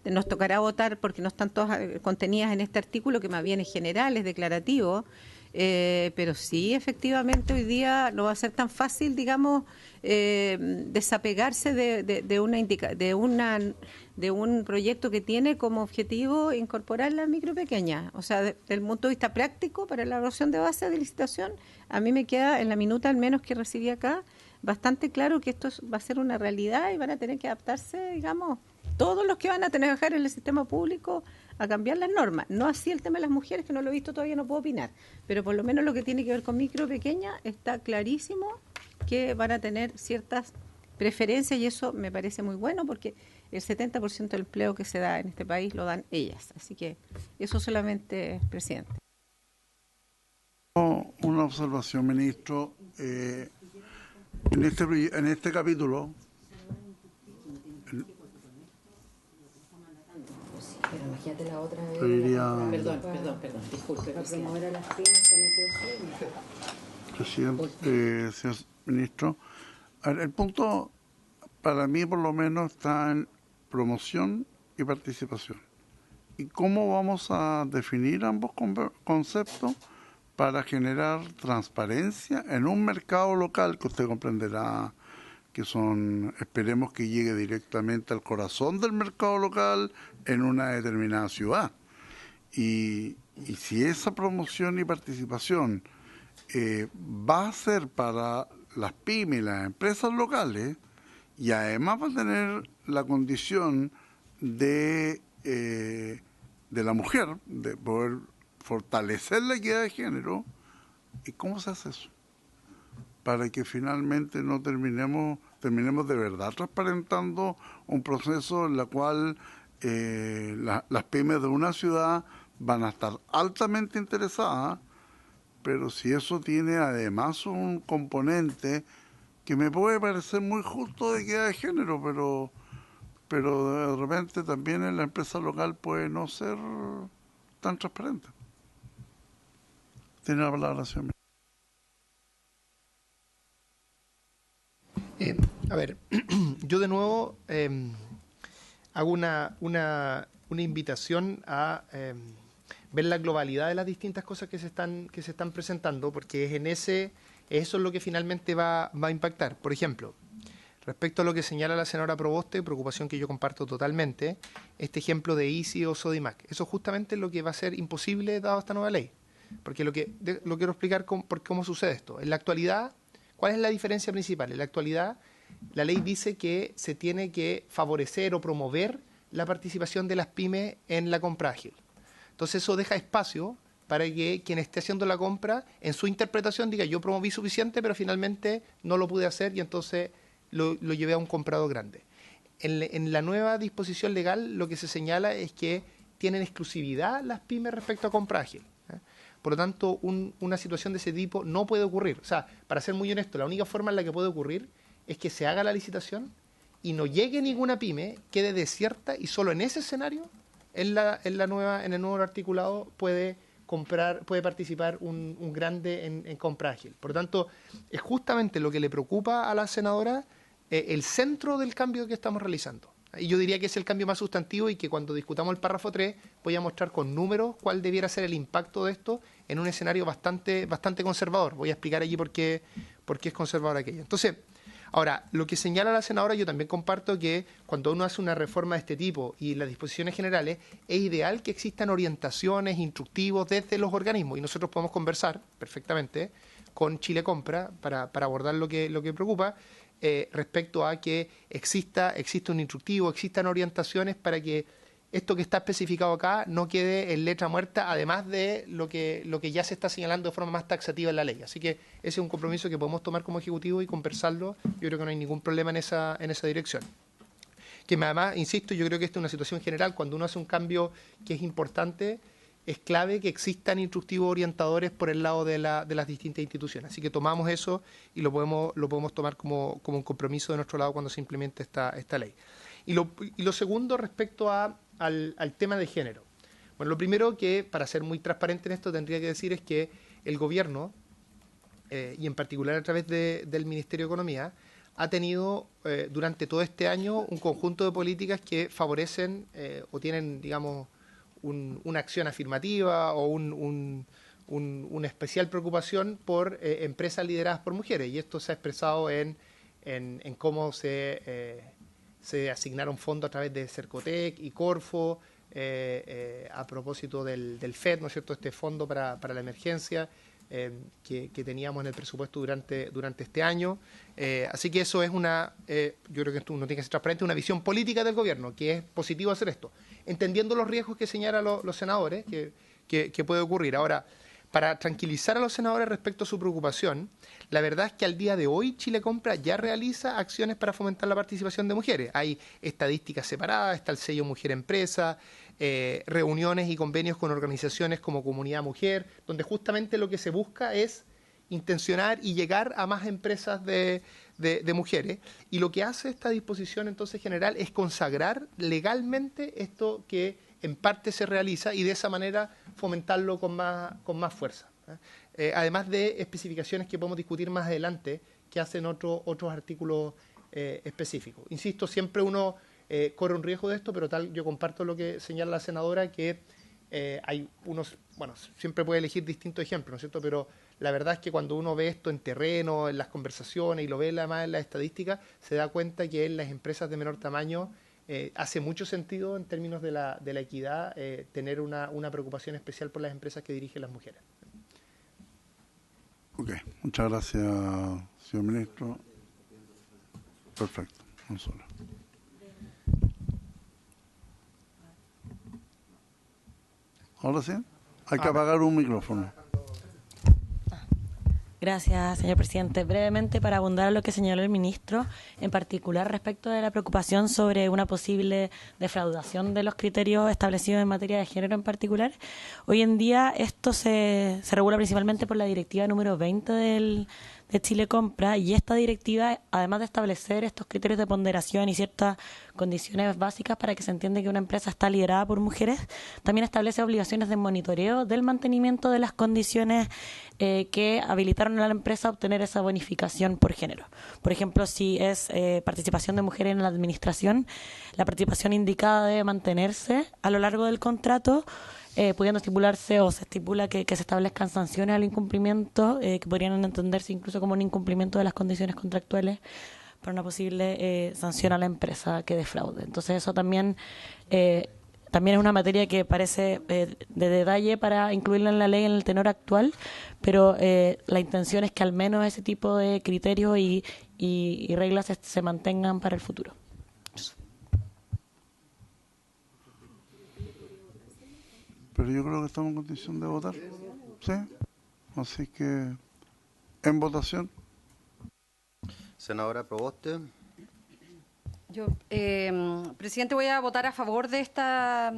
nos tocará votar porque no están todas contenidas en este artículo, que más bien es general, es declarativo, pero sí, efectivamente, hoy día no va a ser tan fácil, digamos, desapegarse de un proyecto que tiene como objetivo incorporar la micro y pequeña. O sea, desde el punto de vista práctico, para la evaluación de base de licitación, a mí me queda, en la minuta al menos que recibí acá, bastante claro que esto va a ser una realidad y van a tener que adaptarse, digamos, todos los que van a tener que trabajar en el sistema público a cambiar las normas. No así el tema de las mujeres, que no lo he visto todavía, no puedo opinar, pero por lo menos lo que tiene que ver con micro y pequeña está clarísimo que van a tener ciertas preferencias, y eso me parece muy bueno, porque el 70% del empleo que se da en este país lo dan ellas. Así que eso solamente, presidente. Una observación, ministro. En este capítulo, pero imagínate la otra vez. Perdón, disculpe. Para promover a las pymes se metió presidente, señor ministro, a ver, el punto para mí por lo menos está en promoción y participación. ¿Y cómo vamos a definir ambos conceptos para generar transparencia en un mercado local que usted comprenderá que son, esperemos que llegue directamente al corazón del mercado local en una determinada ciudad? Y si esa promoción y participación va a ser para las pymes y las empresas locales, y además va a tener la condición de la mujer, de poder fortalecer la equidad de género, ¿y cómo se hace eso? Para que finalmente no terminemos de verdad transparentando un proceso en el cual las pymes de una ciudad van a estar altamente interesadas, pero si eso tiene además un componente que me puede parecer muy justo de equidad de género, pero de repente también en la empresa local puede no ser tan transparente. Tiene la palabra, señor. A ver, yo de nuevo hago una invitación a ver la globalidad de las distintas cosas que se están presentando, porque eso es lo que finalmente va a impactar. Por ejemplo, respecto a lo que señala la senadora Proboste, preocupación que yo comparto totalmente, este ejemplo de ICI o Sodimac, eso justamente es lo que va a ser imposible dado esta nueva ley. Porque lo quiero explicar por cómo sucede esto. En la actualidad, ¿cuál es la diferencia principal? En la actualidad, la ley dice que se tiene que favorecer o promover la participación de las pymes en la compra ágil. Entonces eso deja espacio para que quien esté haciendo la compra, en su interpretación, diga: yo promoví suficiente, pero finalmente no lo pude hacer y entonces lo llevé a un comprador grande. En la nueva disposición legal lo que se señala es que tienen exclusividad las pymes respecto a compra ágil. Por lo tanto, una situación de ese tipo no puede ocurrir. O sea, para ser muy honesto, la única forma en la que puede ocurrir es que se haga la licitación y no llegue ninguna pyme, quede desierta, y solo en ese escenario, en el nuevo articulado, puede participar un grande en compra ágil. Por lo tanto, es justamente lo que le preocupa a la senadora, el centro del cambio que estamos realizando. Y yo diría que es el cambio más sustantivo, y que cuando discutamos el párrafo 3 voy a mostrar con números cuál debiera ser el impacto de esto en un escenario bastante conservador. Voy a explicar allí por qué es conservador aquello. Entonces, ahora, lo que señala la senadora, yo también comparto que cuando uno hace una reforma de este tipo y las disposiciones generales, es ideal que existan orientaciones, instructivos desde los organismos, y nosotros podemos conversar perfectamente con Chile Compra para abordar lo que preocupa. respecto a que exista un instructivo, existan orientaciones para que esto que está especificado acá no quede en letra muerta, además de lo que ya se está señalando de forma más taxativa en la ley. Así que ese es un compromiso que podemos tomar como Ejecutivo y conversarlo. Yo creo que no hay ningún problema en esa dirección. Que además, insisto, yo creo que esta es una situación general. Cuando uno hace un cambio que es importante, es clave que existan instructivos orientadores por el lado de las distintas instituciones. Así que tomamos eso y lo podemos tomar como un compromiso de nuestro lado cuando se implemente esta ley. Y lo segundo respecto al tema de género. Bueno, lo primero que, para ser muy transparente en esto, tendría que decir es que el Gobierno, y en particular a través del Ministerio de Economía, ha tenido durante todo este año un conjunto de políticas que favorecen o tienen, digamos, una acción afirmativa o una especial preocupación por empresas lideradas por mujeres. Y esto se ha expresado en cómo se asignaron fondos a través de Cercotec y Corfo, a propósito del FED, ¿no es cierto?, este fondo para la emergencia que teníamos en el presupuesto durante este año. Así que eso es yo creo que esto uno tiene que ser transparente, una visión política del Gobierno, que es positivo hacer esto, entendiendo los riesgos que señalan los senadores, que puede ocurrir. Ahora, para tranquilizar a los senadores respecto a su preocupación, la verdad es que al día de hoy Chile Compra ya realiza acciones para fomentar la participación de mujeres. Hay estadísticas separadas, está el sello Mujer Empresa, reuniones y convenios con organizaciones como Comunidad Mujer, donde justamente lo que se busca es intencionar y llegar a más empresas de mujeres. Y lo que hace esta disposición entonces general es consagrar legalmente esto que en parte se realiza y de esa manera fomentarlo con más fuerza. Además de especificaciones que podemos discutir más adelante que hacen otros artículos específicos. Insisto, siempre uno corre un riesgo de esto, pero yo comparto lo que señala la senadora, que hay siempre puede elegir distintos ejemplos, ¿no es cierto?, pero la verdad es que cuando uno ve esto en terreno, en las conversaciones y lo ve además en las estadísticas, se da cuenta que en las empresas de menor tamaño hace mucho sentido en términos de la equidad tener una preocupación especial por las empresas que dirigen las mujeres. Ok, muchas gracias, señor ministro. Perfecto, un solo. Ahora sí, hay que apagar un micrófono. Gracias, señor presidente. Brevemente, para abundar en lo que señaló el ministro, en particular respecto de la preocupación sobre una posible defraudación de los criterios establecidos en materia de género en particular, hoy en día esto se regula principalmente por la directiva número 20 de Chile Compra, y esta directiva, además de establecer estos criterios de ponderación y ciertas condiciones básicas para que se entienda que una empresa está liderada por mujeres, también establece obligaciones de monitoreo del mantenimiento de las condiciones que habilitaron a la empresa a obtener esa bonificación por género. Por ejemplo, si es participación de mujeres en la administración, la participación indicada debe mantenerse a lo largo del contrato, pudiendo estipularse o se estipula que se establezcan sanciones al incumplimiento, que podrían entenderse incluso como un incumplimiento de las condiciones contractuales para una posible sanción a la empresa que defraude. Entonces eso también es una materia que parece de detalle para incluirla en la ley en el tenor actual, pero la intención es que al menos ese tipo de criterios y reglas se mantengan para el futuro. Pero yo creo que estamos en condición de votar. ¿Sí? Así que, en votación. Senadora Proboste. Yo, presidente, voy a votar a favor de estas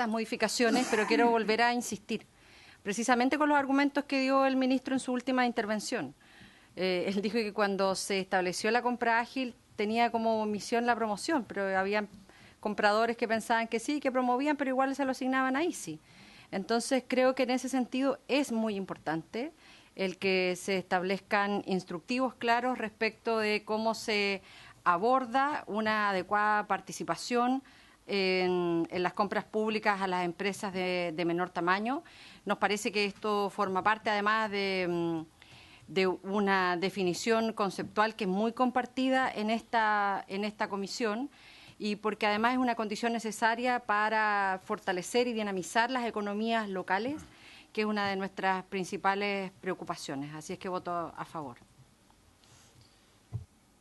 modificaciones, pero quiero volver a insistir, precisamente con los argumentos que dio el ministro en su última intervención. Él dijo que cuando se estableció la compra ágil tenía como misión la promoción, pero había compradores que pensaban que sí, que promovían, pero igual se lo asignaban a ICI. Entonces creo que en ese sentido es muy importante el que se establezcan instructivos claros respecto de cómo se aborda una adecuada participación en las compras públicas a las empresas de menor tamaño. Nos parece que esto forma parte además de una definición conceptual que es muy compartida en esta comisión, y porque además es una condición necesaria para fortalecer y dinamizar las economías locales, que es una de nuestras principales preocupaciones. Así es que voto a favor.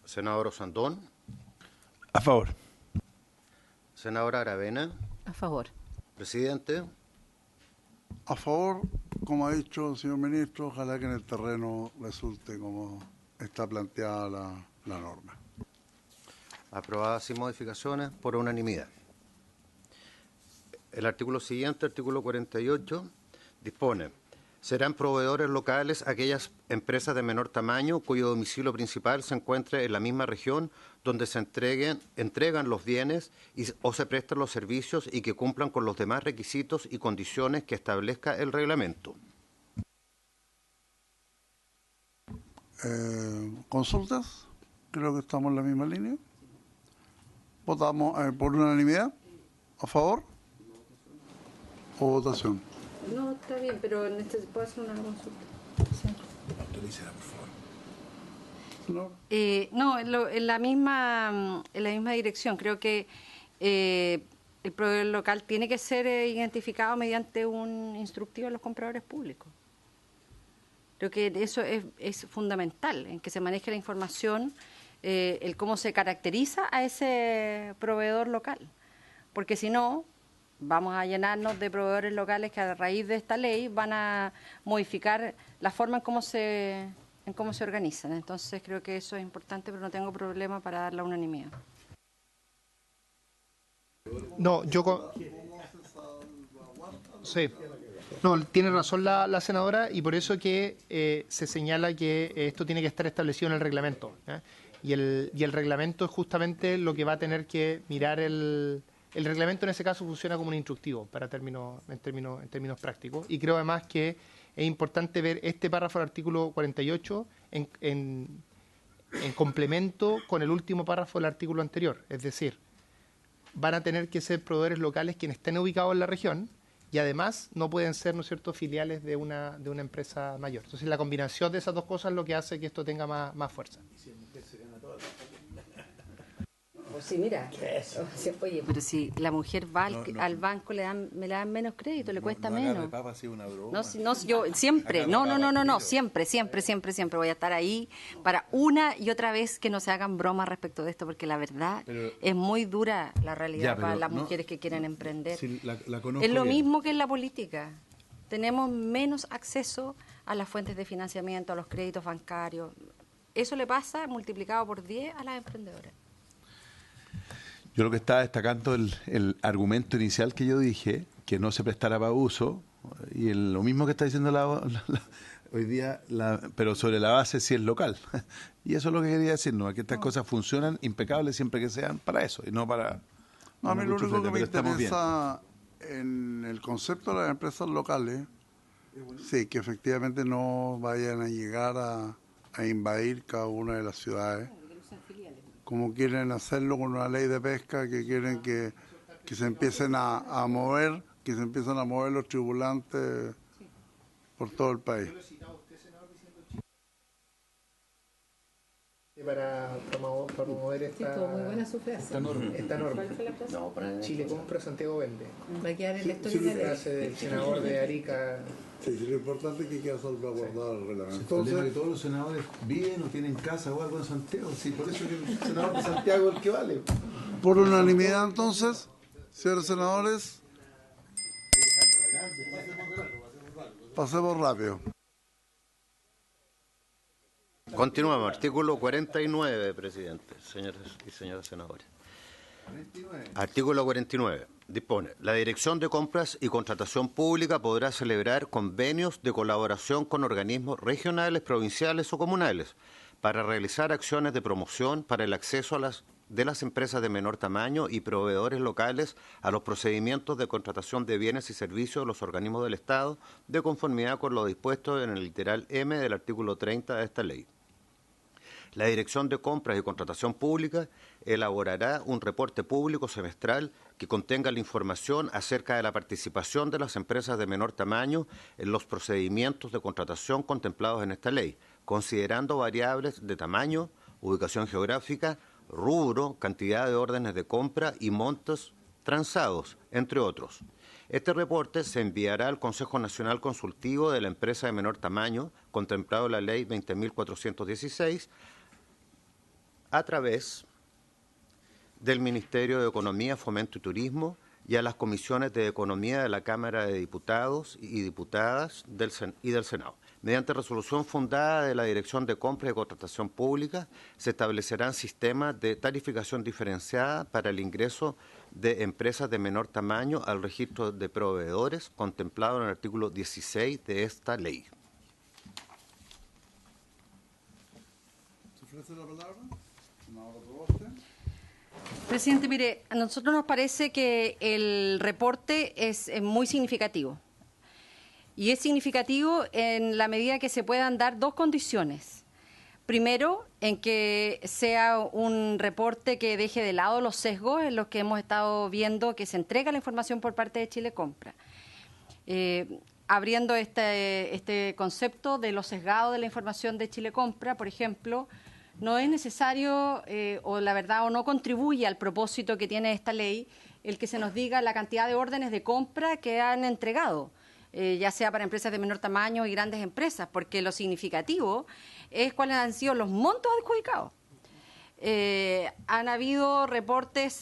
Senador Osandón. A favor. Senadora Aravena. A favor. Presidente. A favor, como ha dicho el señor ministro, ojalá que en el terreno resulte como está planteada la norma. Aprobada sin modificaciones por unanimidad. El artículo siguiente, artículo 48, dispone: serán proveedores locales aquellas empresas de menor tamaño cuyo domicilio principal se encuentre en la misma región donde se entregan los bienes o se prestan los servicios y que cumplan con los demás requisitos y condiciones que establezca el reglamento. ¿Consultas? Creo que estamos en la misma línea. Votamos por unanimidad. ¿A favor? ¿O votación? No, está bien, pero puedo hacer una consulta. Autorícela, por favor. No, en la misma dirección. Creo que el proveedor local tiene que ser identificado mediante un instructivo de los compradores públicos. Creo que eso es fundamental, en que se maneje la información, el cómo se caracteriza a ese proveedor local. Porque si no, vamos a llenarnos de proveedores locales que a raíz de esta ley van a modificar la forma en cómo se organizan. Entonces creo que eso es importante, pero no tengo problema para dar la unanimidad. No, sí. No, tiene razón la senadora, y por eso que se señala que esto tiene que estar establecido en el reglamento, ¿eh? Y el reglamento es justamente lo que va a tener que mirar el reglamento. En ese caso funciona como un instructivo para en términos prácticos, y creo además que es importante ver este párrafo del artículo 48 en complemento con el último párrafo del artículo anterior. Es decir, van a tener que ser proveedores locales quienes estén ubicados en la región, y además no pueden ser, ¿no es cierto?, filiales de una empresa mayor. Entonces la combinación de esas dos cosas es lo que hace que esto tenga más fuerza. Sí, mira. Oye, Pero si la mujer va al banco, me le dan menos crédito, le cuesta menos. Yo siempre, siempre voy a estar ahí para una y otra vez que no se hagan bromas respecto de esto, porque la verdad es muy dura la realidad para las mujeres que quieren emprender. Sí, Es lo mismo que en la política. Tenemos menos acceso a las fuentes de financiamiento, a los créditos bancarios. Eso le pasa multiplicado por 10 a las emprendedoras. Yo lo que estaba destacando el argumento inicial que yo dije, que no se prestara para uso, y lo mismo que está diciendo hoy día, pero sobre la base si es local. Y eso es lo que quería decir, ¿no? Que estas cosas funcionan impecables siempre que sean para eso, y no para... No, a mí lo único que me interesa en el concepto de las empresas locales, sí, que efectivamente no vayan a llegar a invadir cada una de las ciudades, como quieren hacerlo con una ley de pesca, que quieren que se empiecen a mover, que se empiecen a mover los tripulantes por todo el país. Para promover esta muy buena su frase. norma. ¿Cuál fue la frase? No, para Chile compra, Santiago vende. Va a quedar en la historia de la Frase del senador de Arica. Sí, lo importante es que quede salvaguardado el reglamento. Entonces, que todos los senadores viven o tienen casa o algo en Santiago. Sí, por eso que el senador de Santiago es el que vale. Por unanimidad, entonces, señores senadores, pasemos rápido. Continuamos. Artículo 49, presidente, señores y señoras senadores. Artículo 49. Dispone: la Dirección de Compras y Contratación Pública podrá celebrar convenios de colaboración con organismos regionales, provinciales o comunales para realizar acciones de promoción para el acceso de las empresas de menor tamaño y proveedores locales a los procedimientos de contratación de bienes y servicios de los organismos del Estado, de conformidad con lo dispuesto en el literal M del artículo 30 de esta ley. La Dirección de Compras y Contratación Pública elaborará un reporte público semestral que contenga la información acerca de la participación de las empresas de menor tamaño en los procedimientos de contratación contemplados en esta ley, considerando variables de tamaño, ubicación geográfica, rubro, cantidad de órdenes de compra y montos transados, entre otros. Este reporte se enviará al Consejo Nacional Consultivo de la Empresa de Menor Tamaño, contemplado en la Ley 20.416, a través del Ministerio de Economía, Fomento y Turismo y a las comisiones de Economía de la Cámara de Diputados y Diputadas y del Senado. Mediante resolución fundada de la Dirección de Compra y Contratación Pública, se establecerán sistemas de tarificación diferenciada para el ingreso de empresas de menor tamaño al registro de proveedores contemplado en el artículo 16 de esta ley. ¿Se ofrece la palabra? Senadora Proboste. Presidente, mire, a nosotros nos parece que el reporte es muy significativo. Y es significativo en la medida que se puedan dar dos condiciones. Primero, en que sea un reporte que deje de lado los sesgos en los que hemos estado viendo que se entrega la información por parte de Chile Compra. Abriendo este concepto de lo sesgado de la información de Chile Compra, por ejemplo, no es necesario, o la verdad, o no contribuye al propósito que tiene esta ley, el que se nos diga la cantidad de órdenes de compra que han entregado, ya sea para empresas de menor tamaño y grandes empresas, porque lo significativo es cuáles han sido los montos adjudicados. Han habido reportes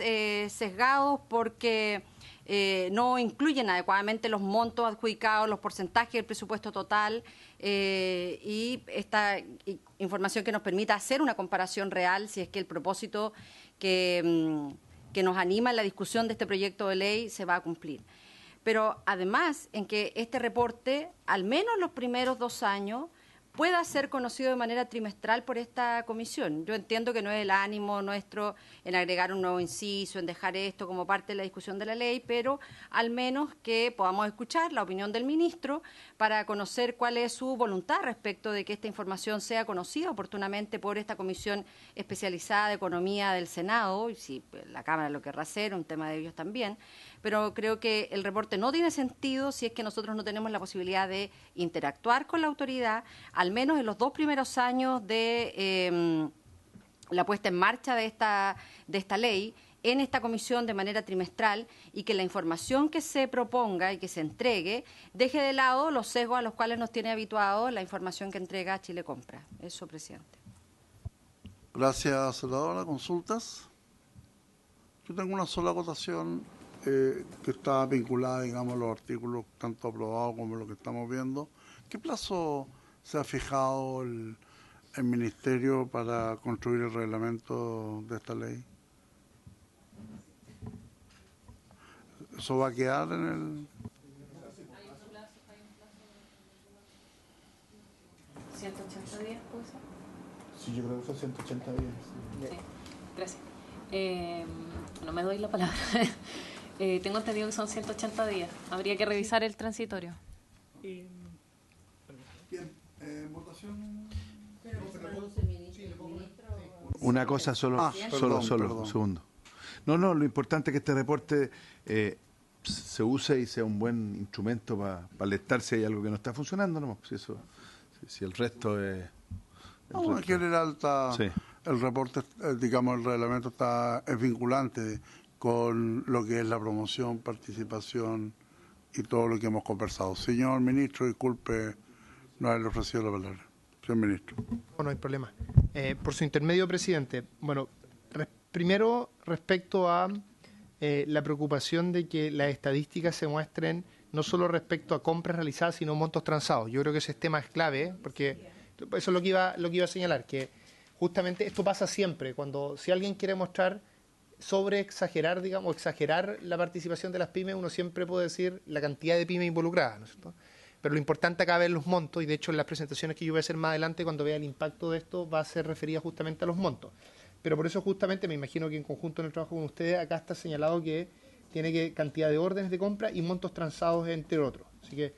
sesgados porque no incluyen adecuadamente los montos adjudicados, los porcentajes del presupuesto total y esta información que nos permita hacer una comparación real si es que el propósito que nos anima en la discusión de este proyecto de ley se va a cumplir. Pero además en que este reporte, al menos los primeros 2 años, pueda ser conocido de manera trimestral por esta comisión. Yo entiendo que no es el ánimo nuestro en agregar un nuevo inciso, en dejar esto como parte de la discusión de la ley, pero al menos que podamos escuchar la opinión del ministro para conocer cuál es su voluntad respecto de que esta información sea conocida oportunamente por esta comisión especializada de economía del Senado, y si la Cámara lo querrá hacer, un tema de ellos también. Pero creo que el reporte no tiene sentido si es que nosotros no tenemos la posibilidad de interactuar con la autoridad, al menos en los 2 primeros años de la puesta en marcha de esta ley, en esta comisión de manera trimestral, y que la información que se proponga y que se entregue deje de lado los sesgos a los cuales nos tiene habituados la información que entrega Chile Compra. Eso, presidente. Gracias, senadora. ¿Consultas? Yo tengo una sola acotación que está vinculada, digamos, a los artículos tanto aprobados como los que estamos viendo. ¿Qué plazo se ha fijado el Ministerio para construir el reglamento de esta ley? ¿Eso va a quedar en el...? 180 días, ¿puede ser? Sí, yo creo que son 180 días. Sí, gracias. No me doy la palabra. Tengo entendido que son 180 días. Habría que revisar el transitorio. Bien, votación. Una cosa solo, perdón. un segundo. No, lo importante es que este reporte se use y sea un buen instrumento para alertar si hay algo que no está funcionando, ¿no? Si el resto es... En general Sí. el reporte, digamos, el reglamento es vinculante con lo que es la promoción, participación y todo lo que hemos conversado. Señor ministro, disculpe no haberle ofrecido la palabra. Señor ministro. No hay problema. Por su intermedio, presidente, bueno, primero respecto a la preocupación de que las estadísticas se muestren no solo respecto a compras realizadas, sino montos transados. Yo creo que ese tema es clave, porque eso es lo que iba a señalar, que justamente esto pasa siempre, si alguien quiere mostrar exagerar la participación de las pymes, uno siempre puede decir la cantidad de pymes involucradas, ¿no es cierto? Pero lo importante acá es ver los montos, y de hecho en las presentaciones que yo voy a hacer más adelante, cuando vea el impacto de esto, va a ser referida justamente a los montos. Pero por eso justamente me imagino que en conjunto en el trabajo con ustedes, acá está señalado que tiene cantidad de órdenes de compra y montos transados, entre otros. Así que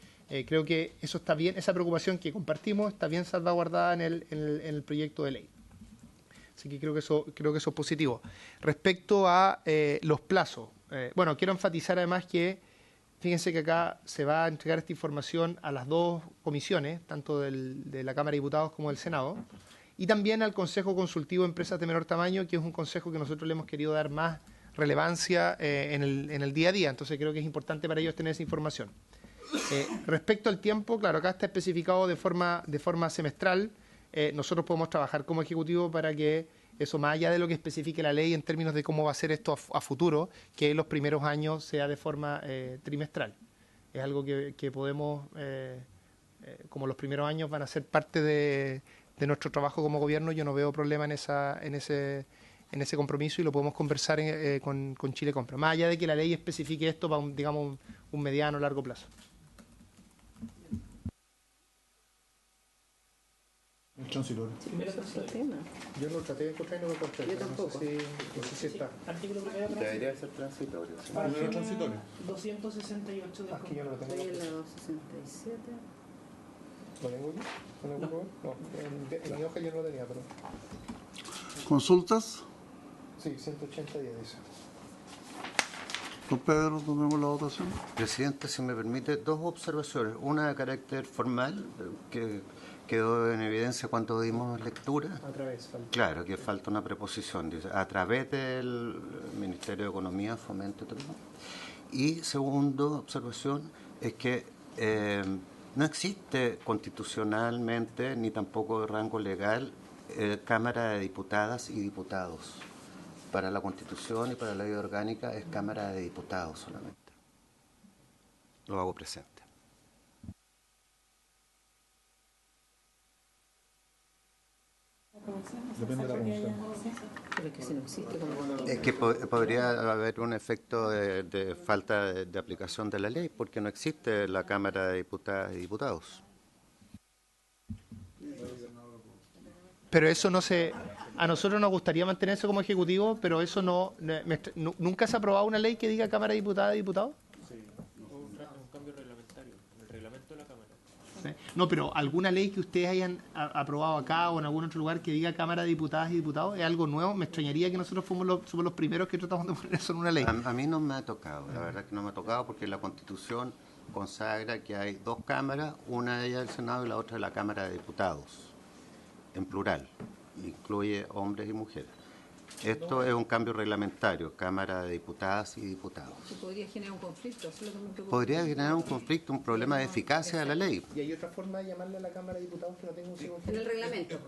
creo que eso está bien, esa preocupación que compartimos está bien salvaguardada en el proyecto de ley. Así que creo que eso es positivo. Respecto a los plazos, quiero enfatizar además que fíjense que acá se va a entregar esta información a las 2 comisiones, tanto de la Cámara de Diputados como del Senado, y también al Consejo Consultivo de Empresas de Menor Tamaño, que es un consejo que nosotros le hemos querido dar más relevancia en el día a día. Entonces creo que es importante para ellos tener esa información. Respecto al tiempo, claro, acá está especificado de forma semestral. Nosotros podemos trabajar como Ejecutivo para que Eso más allá de lo que especifique la ley en términos de cómo va a ser esto a futuro, que en los primeros años sea de forma trimestral. Es algo que podemos, como los primeros años van a ser parte de nuestro trabajo como gobierno, yo no veo problema en ese compromiso y lo podemos conversar con Chile Compra. Más allá de que la ley especifique esto para un mediano o largo plazo. Yo lo traté de encontrar y no lo encontré. Yo tampoco. No sé si está. Artículo primero. Debería ser transitorio. Primero transitorio. 268 del Aquí yo no lo tengo. Estoy en la 267. ¿Lo tengo aquí? No, en mi hoja yo no lo tenía, pero... ¿Consultas? Sí, 180 días dice. Don Pedro, tomemos la votación. Presidente, si me permite, dos observaciones. Una de carácter formal, que quedó en evidencia cuando dimos lectura. A través, falta. Claro, que falta una preposición, dice, a través del Ministerio de Economía, Fomento y Turismo. Y segunda observación es que no existe constitucionalmente, ni tampoco de rango legal, Cámara de Diputadas y Diputados. Para la Constitución y para la ley orgánica es Cámara de Diputados solamente. Lo hago presente. Depende de la comisión. Pero que si no existe, como Es que podría haber un efecto de falta de aplicación de la ley, porque no existe la Cámara de Diputadas y Diputados. Pero eso no se... A nosotros nos gustaría mantener eso como ejecutivo, pero eso nunca se ha aprobado una ley que diga Cámara de Diputadas y Diputados. Sí, un cambio reglamentario, en el reglamento de la Cámara. ¿Sí? No, pero alguna ley que ustedes hayan aprobado acá o en algún otro lugar que diga Cámara de Diputadas y Diputados, ¿es algo nuevo? Me extrañaría que nosotros somos los primeros que tratamos de poner eso en una ley. A mí no me ha tocado, la verdad que no me ha tocado, porque la Constitución consagra que hay dos cámaras, una de ellas del Senado y la otra de la Cámara de Diputados, en plural, incluye hombres y mujeres. Esto es un cambio reglamentario, Cámara de Diputadas y Diputados. podría generar un conflicto. Eso es lo que me preocupa. Podría generar un conflicto, un problema de eficacia de la ley. ¿Y hay otra forma de llamarle a la Cámara de Diputados que no tenga un En el reglamento.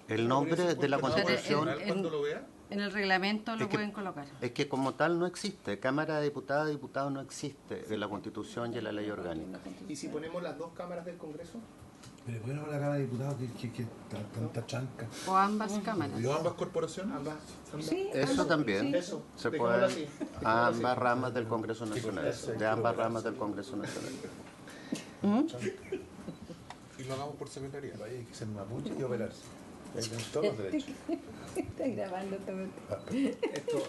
El nombre de la Constitución Cuando lo vea, En el reglamento lo Es que- pueden colocar. es que como tal no existe. Cámara de Diputadas y Diputados no existe en la Constitución y en la ley orgánica. ¿Y si ponemos las dos cámaras del Congreso? Pero bueno, la Cámara de Diputados que tanta chanca. O ambas cámaras. ¿y ambas corporaciones? Ambas. Sí, Eso también Eso, se dejémoslo puede así. a ambas ramas del Congreso Nacional, de ambas ramas del Congreso Nacional. Y lo hagamos por secretaría. Vaya, hay que ser mapuche y operarse. Ahí tienen todos los derechos. está grabando todo.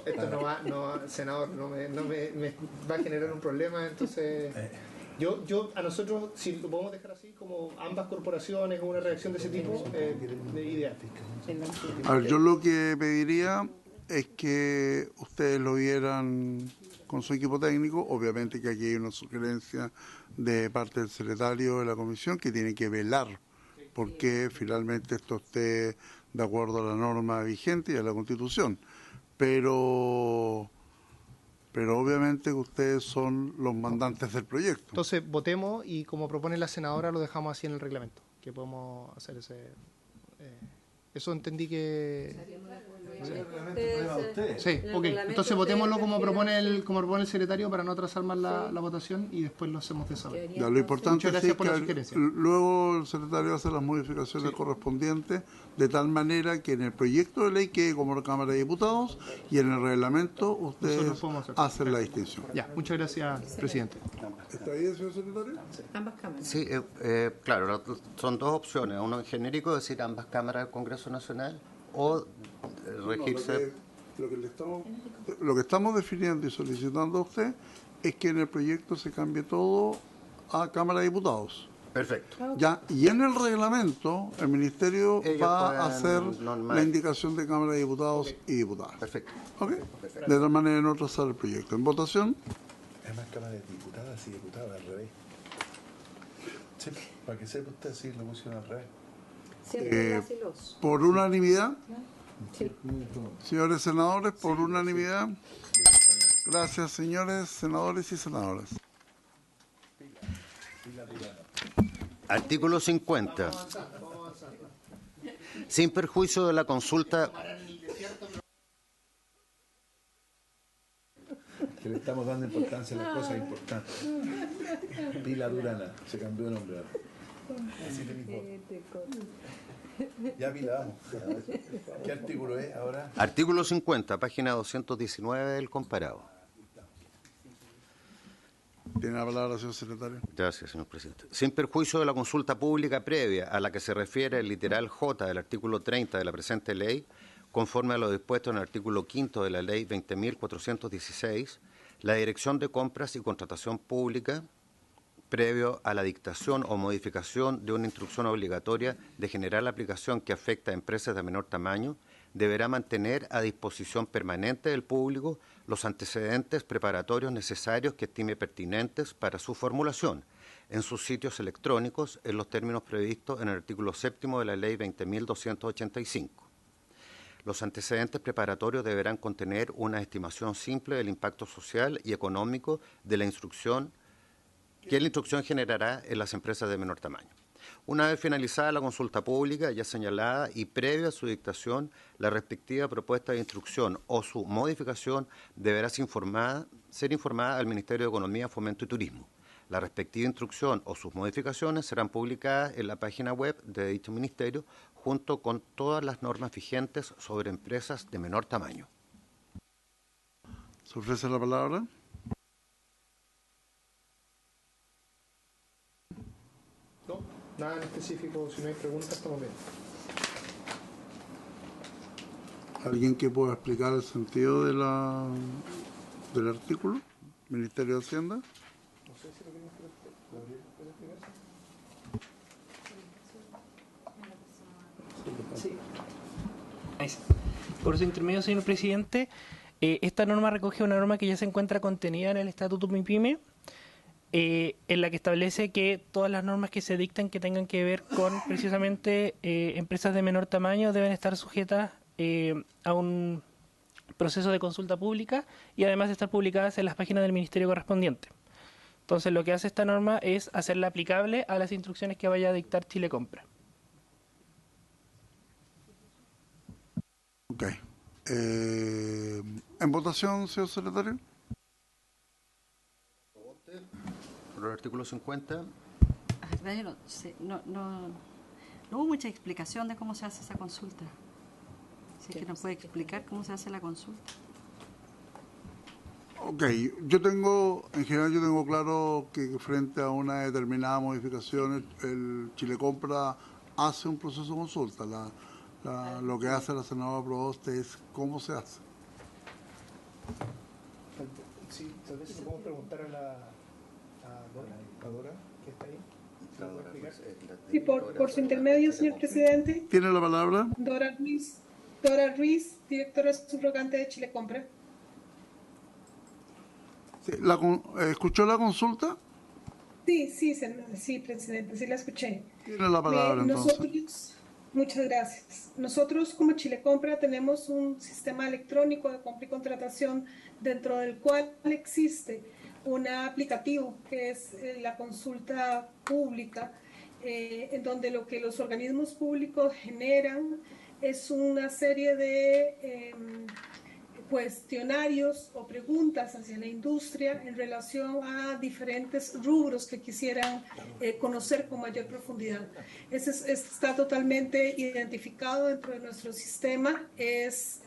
Esto no va, senador, no me va a generar un problema, entonces a nosotros, si lo podemos dejar así, como ambas corporaciones o una reacción de ese tipo, de ideal. A ver, yo lo que pediría es que ustedes lo vieran con su equipo técnico. Obviamente que aquí hay una sugerencia de parte del secretario de la comisión que tiene que velar porque finalmente esto esté de acuerdo a la norma vigente y a la Constitución. Pero obviamente que ustedes son los mandantes del proyecto. Entonces votemos y como propone la senadora lo dejamos así en el reglamento, que podemos hacer ese... eso entendí que... Sí, ok. Entonces votémoslo como propone el secretario para no atrasar más la votación y después lo hacemos de esa manera. Ya, lo importante Muchas es gracias por la que sugerencia. luego el secretario hace las modificaciones correspondientes de tal manera que en el proyecto de ley quede como Cámara de Diputados y en el reglamento ustedes Nosotros podemos hacer. hacen la distinción. Ya, muchas gracias, presidente. ¿Está bien, señor secretario? Ambas cámaras. Sí, claro, son dos opciones. Uno en genérico, decir ambas cámaras del Congreso Nacional, o regirse... Lo que estamos definiendo y solicitando a usted es que en el proyecto se cambie todo a Cámara de Diputados. Perfecto. Ya, y en el reglamento el Ministerio Ellos va pueden a hacer normar. la indicación de Cámara de Diputados y Diputadas. Perfecto. ¿Ok? De tal manera no trazar el proyecto. En votación, Además, Cámara de Diputadas y Diputados al revés. Sí, para que sepa usted, sí, lo pusieron al revés. Siempre las y los. por unanimidad, Sí. señores senadores, por unanimidad. Gracias, señores senadores y senadoras. Artículo 50. Sin perjuicio de la consulta... Que le estamos dando importancia a las cosas importantes. Pilar Durana, se cambió de nombre ahora. Ya Pilar, vamos. ¿Qué artículo es ahora? Artículo 50, página 219 del comparado. Tiene la palabra, señor secretario. Gracias, señor presidente. Sin perjuicio de la consulta pública previa a la que se refiere el literal J del artículo 30 de la presente ley, conforme a lo dispuesto en el artículo 5 de la ley 20.416, la Dirección de Compras y Contratación Pública, previo a la dictación o modificación de una instrucción obligatoria de general aplicación que afecta a empresas de menor tamaño, deberá mantener a disposición permanente del público los antecedentes preparatorios necesarios que estime pertinentes para su formulación en sus sitios electrónicos en los términos previstos en el artículo 7 de la Ley 20.285. Los antecedentes preparatorios deberán contener una estimación simple del impacto social y económico de la instrucción que la instrucción generará en las empresas de menor tamaño. Una vez finalizada la consulta pública ya señalada y previa a su dictación, la respectiva propuesta de instrucción o su modificación deberá ser informada al Ministerio de Economía, Fomento y Turismo. La respectiva instrucción o sus modificaciones serán publicadas en la página web de dicho ministerio junto con todas las normas vigentes sobre empresas de menor tamaño. ¿Se ofrece la palabra? No, nada en específico. Si no hay preguntas, estamos bien. ¿Alguien que pueda explicar el sentido de del artículo? Ministerio de Hacienda. No sé si lo quieren explicar. Sí. Ahí está. Por su intermedio, señor presidente, esta norma recoge una norma que ya se encuentra contenida en el Estatuto MIPYME, en la que establece que todas las normas que se dictan que tengan que ver con precisamente empresas de menor tamaño deben estar sujetas a un proceso de consulta pública y además estar publicadas en las páginas del ministerio correspondiente. Entonces, lo que hace esta norma es hacerla aplicable a las instrucciones que vaya a dictar Chile Compra. Ok. ¿En votación, señor secretario? Por el artículo 50. La verdad, yo no sé, no hubo mucha explicación de cómo se hace esa consulta. Si es que nos puede explicar cómo se hace la consulta. Ok, en general yo tengo claro que frente a una determinada modificación, el Chile Compra hace un proceso de consulta. Lo que hace la senadora Proboste es cómo se hace. Sí, tal vez le podemos preguntar a Dora, que está ahí. Sí, por su intermedio, señor presidente. ¿Tiene la palabra? Dora Ruiz, directora subrogante de Chile Compra. Sí, ¿escuchó la consulta? Sí, presidente, sí la escuché. Tiene la palabra, entonces. Muchas gracias. Nosotros como Chile Compra tenemos un sistema electrónico de compra y contratación dentro del cual existe un aplicativo que es la consulta pública, en donde lo que los organismos públicos generan es una serie de cuestionarios o preguntas hacia la industria en relación a diferentes rubros que quisieran conocer con mayor profundidad. Está totalmente identificado dentro de nuestro sistema, es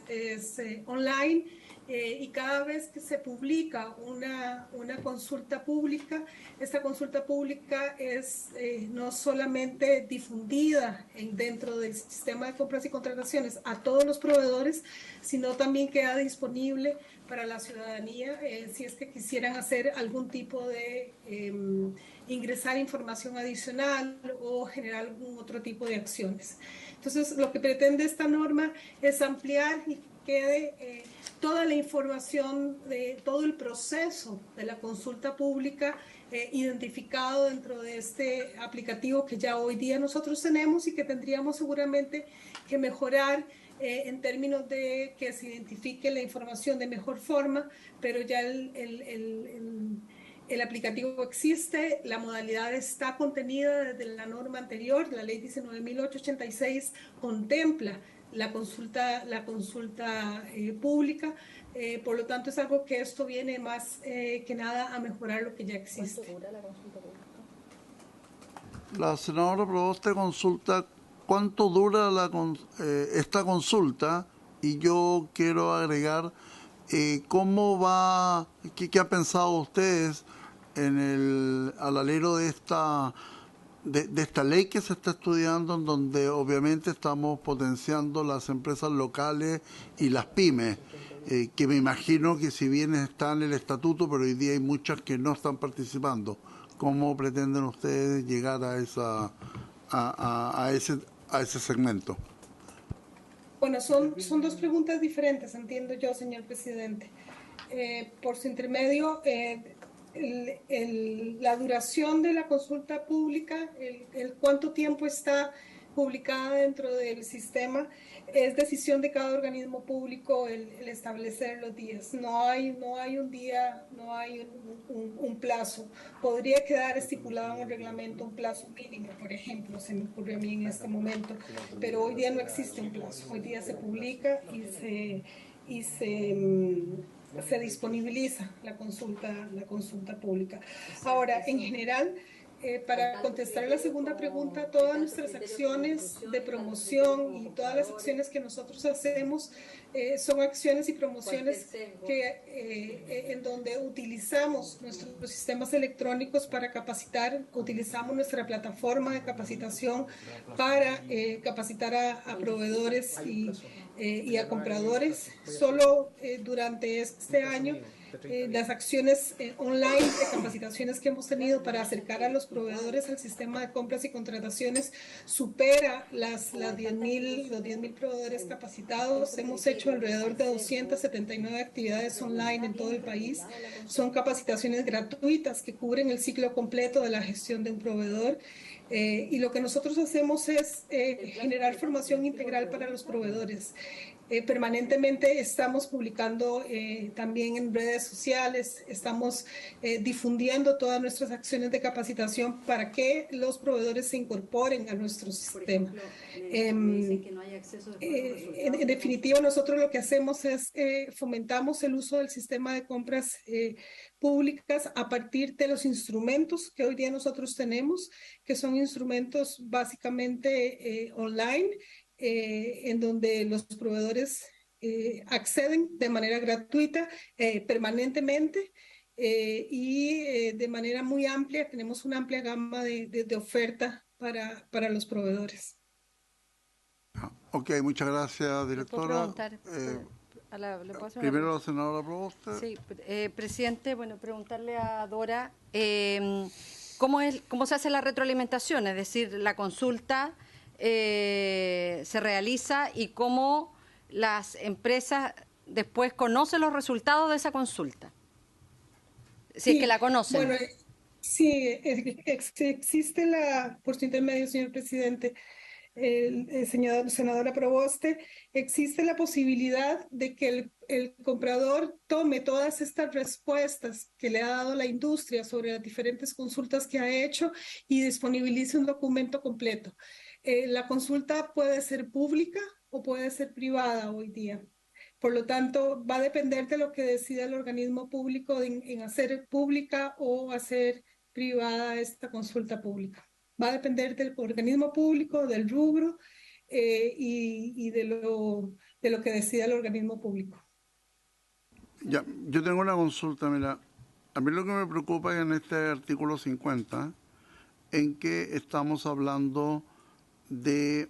online, y cada vez que se publica una consulta pública, esta consulta pública es no solamente difundida dentro del sistema de compras y contrataciones a todos los proveedores, sino también queda disponible para la ciudadanía si es que quisieran hacer algún tipo de ingresar información adicional o generar algún otro tipo de acciones. Entonces, lo que pretende esta norma es ampliar y que quede toda la información de todo el proceso de la consulta pública identificado dentro de este aplicativo que ya hoy día nosotros tenemos y que tendríamos seguramente que mejorar en términos de que se identifique la información de mejor forma, pero ya El aplicativo existe, la modalidad está contenida desde la norma anterior, la ley 19.886 contempla la consulta pública, por lo tanto es algo que esto viene más que nada a mejorar lo que ya existe. ¿Cuánto dura la consulta pública? La senadora Proboste consulta cuánto dura esta consulta, y yo quiero agregar cómo va, qué han pensado ustedes al alero de esta ley que se está estudiando, en donde obviamente estamos potenciando las empresas locales y las pymes, que me imagino que si bien está en el estatuto, pero hoy día hay muchas que no están participando. ¿Cómo pretenden ustedes llegar a ese segmento? Bueno, son dos preguntas diferentes, entiendo yo, señor presidente. Por su intermedio, la duración de la consulta pública, el cuánto tiempo está publicada dentro del sistema, es decisión de cada organismo público el establecer los días. No hay un día, no hay un plazo. Podría quedar estipulado en el reglamento un plazo mínimo, por ejemplo, se me ocurre a mí en este momento, pero hoy día no existe un plazo. Hoy día se publica y se disponibiliza la consulta pública. Ahora, en general, para contestar la segunda pregunta, todas nuestras acciones de promoción y todas las acciones que nosotros hacemos son acciones y promociones en donde utilizamos nuestros sistemas electrónicos para capacitar, utilizamos nuestra plataforma de capacitación para capacitar a proveedores y a compradores. Solo durante este año, las acciones online de capacitaciones que hemos tenido para acercar a los proveedores al sistema de compras y contrataciones supera los 10.000 proveedores capacitados. Hemos hecho alrededor de 279 actividades online en todo el país. Son capacitaciones gratuitas que cubren el ciclo completo de la gestión de un proveedor. Y lo que nosotros hacemos es generar formación integral para los proveedores. Permanentemente estamos publicando también en redes sociales, estamos difundiendo todas nuestras acciones de capacitación para que los proveedores se incorporen a nuestro sistema. En definitiva, nosotros lo que hacemos es fomentamos el uso del sistema de compras públicas a partir de los instrumentos que hoy día nosotros tenemos, que son instrumentos básicamente online, en donde los proveedores acceden de manera gratuita permanentemente y de manera muy amplia. Tenemos una amplia gama de oferta para los proveedores. Ok, muchas gracias, directora. Primero la senadora Proboste. Sí, presidente, bueno, preguntarle a Dora cómo se hace la retroalimentación, es decir, la consulta se realiza y cómo las empresas después conocen los resultados de esa consulta, si es que la conocen. Bueno, sí, existe por su intermedio, señor presidente, senadora Proboste, existe la posibilidad de que el comprador tome todas estas respuestas que le ha dado la industria sobre las diferentes consultas que ha hecho y disponibilice un documento completo. La consulta puede ser pública o puede ser privada hoy día. Por lo tanto, va a depender de lo que decida el organismo público en hacer pública o hacer privada esta consulta pública. Va a depender del organismo público, del rubro y de lo que decida el organismo público. Ya, yo tengo una consulta, mira. A mí lo que me preocupa es en este artículo 50, en que estamos hablando de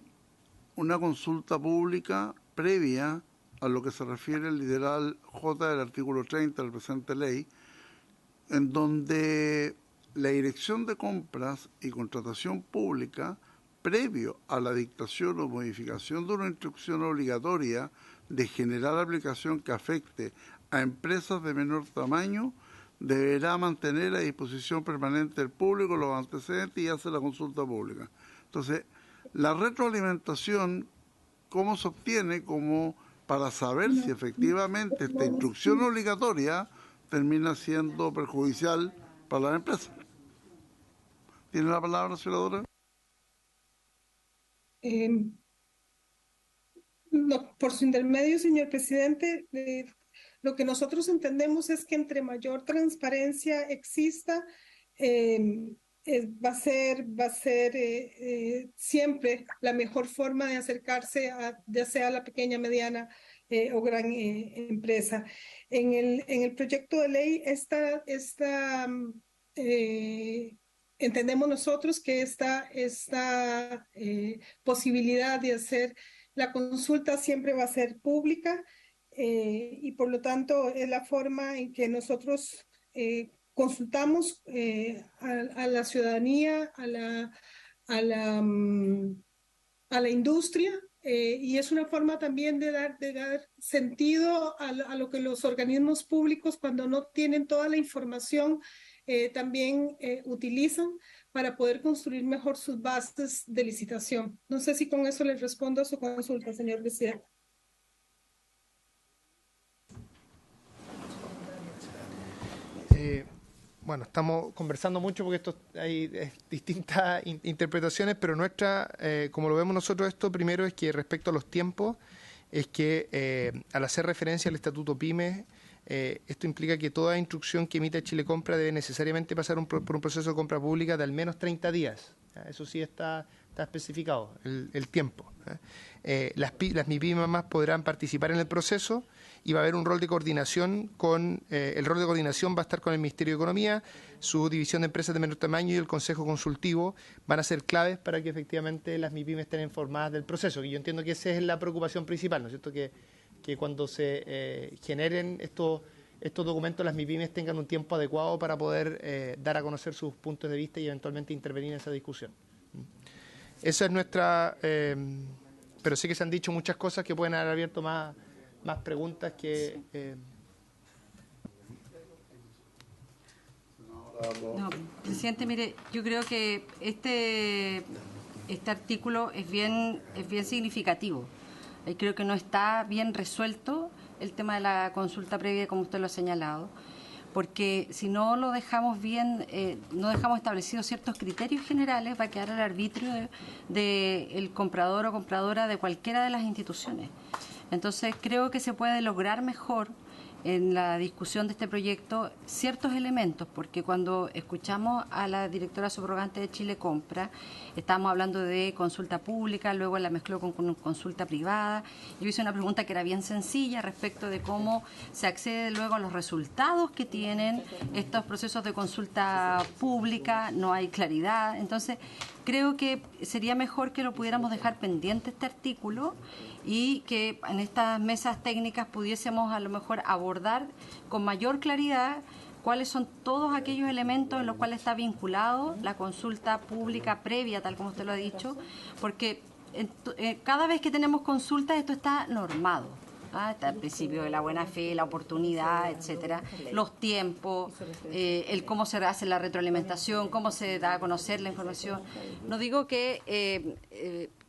una consulta pública previa a lo que se refiere al literal J del artículo 30 de la presente ley, en donde la Dirección de Compras y Contratación Pública, previo a la dictación o modificación de una instrucción obligatoria de general aplicación que afecte a empresas de menor tamaño, deberá mantener a disposición permanente del público los antecedentes y hacer la consulta pública. Entonces, la retroalimentación, ¿cómo se obtiene? Como para saber si efectivamente esta instrucción obligatoria termina siendo perjudicial para las empresas. ¿Tiene la palabra, senadora? Por su intermedio, señor presidente, lo que nosotros entendemos es que entre mayor transparencia exista, va a ser siempre la mejor forma de acercarse a ya sea la pequeña, mediana o gran empresa. En el proyecto de ley entendemos nosotros que esta posibilidad de hacer la consulta siempre va a ser pública y por lo tanto es la forma en que nosotros consultamos a la ciudadanía, a la industria y es una forma también de dar sentido a lo que los organismos públicos cuando no tienen toda la información también utilizan para poder construir mejor sus bases de licitación. No sé si con eso les respondo a su consulta, señor presidente. Bueno, estamos conversando mucho porque hay distintas interpretaciones, pero nuestra, como lo vemos nosotros, esto primero es que respecto a los tiempos, es que al hacer referencia al Estatuto PYME, esto implica que toda instrucción que emita Chile Compra debe necesariamente pasar por un proceso de compra pública de al menos 30 días. Eso sí está especificado, el tiempo. Las MIPYME más podrán participar en el proceso y va a haber un rol de coordinación el rol de coordinación va a estar con el Ministerio de Economía, su división de empresas de menor tamaño y el Consejo Consultivo van a ser claves para que efectivamente las MIPYME estén informadas del proceso, que yo entiendo que esa es la preocupación principal, ¿no es cierto? Que cuando se generen estos documentos las MIPYMES tengan un tiempo adecuado para poder dar a conocer sus puntos de vista y eventualmente intervenir en esa discusión. Esa es nuestra... pero sí que se han dicho muchas cosas que pueden haber abierto más preguntas que... No, presidente, mire, yo creo que este artículo es bien significativo. Creo que no está bien resuelto el tema de la consulta previa, como usted lo ha señalado, porque si no lo dejamos bien, no dejamos establecidos ciertos criterios generales, va a quedar al arbitrio del comprador o compradora de cualquiera de las instituciones. Entonces, creo que se puede lograr mejor en la discusión de este proyecto ciertos elementos, porque cuando escuchamos a la directora subrogante de Chile Compra, estábamos hablando de consulta pública, luego la mezcló con consulta privada. Yo hice una pregunta que era bien sencilla respecto de cómo se accede luego a los resultados que tienen estos procesos de consulta pública, no hay claridad. Entonces, creo que sería mejor que lo pudiéramos dejar pendiente este artículo y que en estas mesas técnicas pudiésemos a lo mejor abordar con mayor claridad cuáles son todos aquellos elementos en los cuales está vinculado la consulta pública previa, tal como usted lo ha dicho, porque cada vez que tenemos consultas esto está normado. Está el principio de la buena fe, la oportunidad, etcétera, los tiempos, el cómo se hace la retroalimentación, cómo se da a conocer la información. No digo que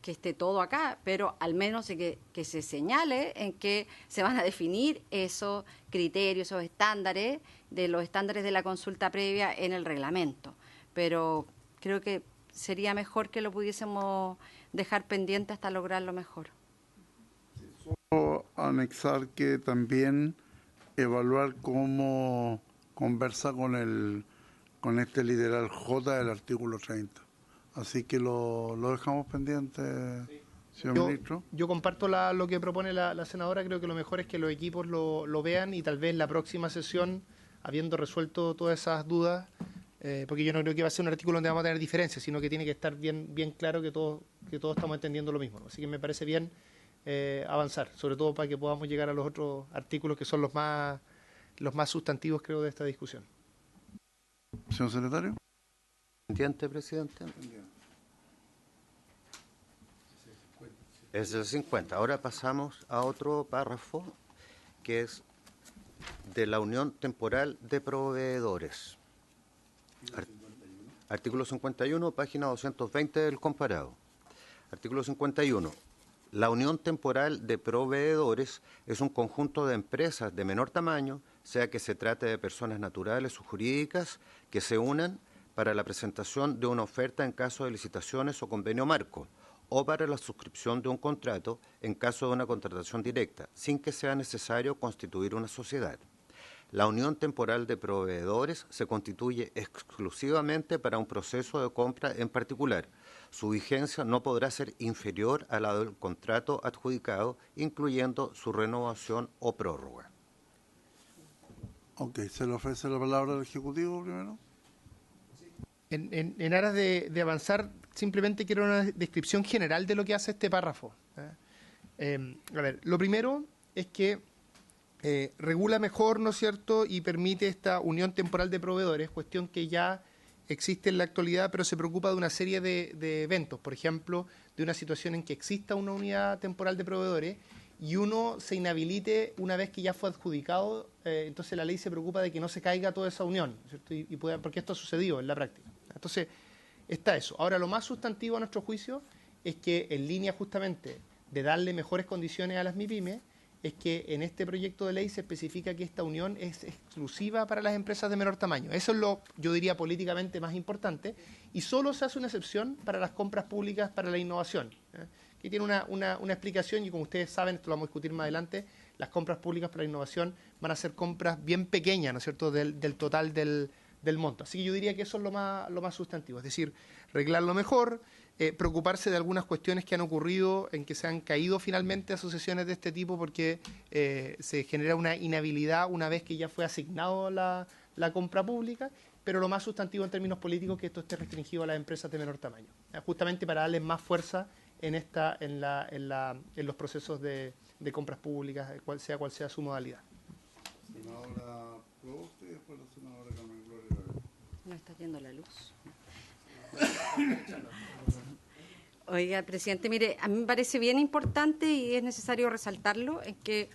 esté todo acá, pero al menos que se señale en que se van a definir esos criterios, esos estándares, de los estándares de la consulta previa en el reglamento. Pero creo que sería mejor que lo pudiésemos dejar pendiente hasta lograrlo mejor. Anexar que también evaluar cómo conversa con este literal J del artículo 30. Así que lo dejamos pendiente, señor ministro. Yo comparto lo que propone la senadora. Creo que lo mejor es que los equipos lo vean y tal vez la próxima sesión, habiendo resuelto todas esas dudas, porque yo no creo que va a ser un artículo donde vamos a tener diferencias, sino que tiene que estar bien claro que todos estamos entendiendo lo mismo, ¿no? Así que me parece bien avanzar, sobre todo para que podamos llegar a los otros artículos que son los más sustantivos, creo, de esta discusión. Señor secretario. Pendiente, presidente. Es el 50. Ahora pasamos a otro párrafo que es de la Unión Temporal de Proveedores. Artículo 51, página 220 del comparado. Artículo 51. La unión temporal de proveedores es un conjunto de empresas de menor tamaño, sea que se trate de personas naturales o jurídicas, que se unan para la presentación de una oferta en caso de licitaciones o convenio marco, o para la suscripción de un contrato en caso de una contratación directa, sin que sea necesario constituir una sociedad. La unión temporal de proveedores se constituye exclusivamente para un proceso de compra en particular. Su vigencia no podrá ser inferior a la del contrato adjudicado, incluyendo su renovación o prórroga. Ok, ¿se le ofrece la palabra al Ejecutivo primero? En aras de avanzar, simplemente quiero una descripción general de lo que hace este párrafo. A ver, lo primero es que regula mejor, ¿no es cierto?, y permite esta unión temporal de proveedores, cuestión que ya existe en la actualidad, pero se preocupa de una serie de eventos, por ejemplo, de una situación en que exista una unidad temporal de proveedores y uno se inhabilite una vez que ya fue adjudicado, entonces la ley se preocupa de que no se caiga toda esa unión, ¿cierto? Porque esto ha sucedido en la práctica. Entonces, está eso. Ahora, lo más sustantivo a nuestro juicio es que en línea justamente de darle mejores condiciones a las MIPYME, es que en este proyecto de ley se especifica que esta unión es exclusiva para las empresas de menor tamaño. Eso es lo, yo diría, políticamente más importante, y solo se hace una excepción para las compras públicas para la innovación, que tiene una explicación, y como ustedes saben, esto lo vamos a discutir más adelante, las compras públicas para la innovación van a ser compras bien pequeñas, ¿no es cierto?, del total del monto. Así que yo diría que eso es lo más sustantivo, es decir, arreglarlo mejor, preocuparse de algunas cuestiones que han ocurrido en que se han caído finalmente asociaciones de este tipo porque se genera una inhabilidad una vez que ya fue asignado la compra pública, pero lo más sustantivo en términos políticos es que esto esté restringido a las empresas de menor tamaño, justamente para darles más fuerza en los procesos de compras públicas, cual sea su modalidad. Senadora Proboste y después la senadora Carmen Gloria. No está yendo la luz. Oiga, presidente, mire, a mí me parece bien importante y es necesario resaltarlo, en que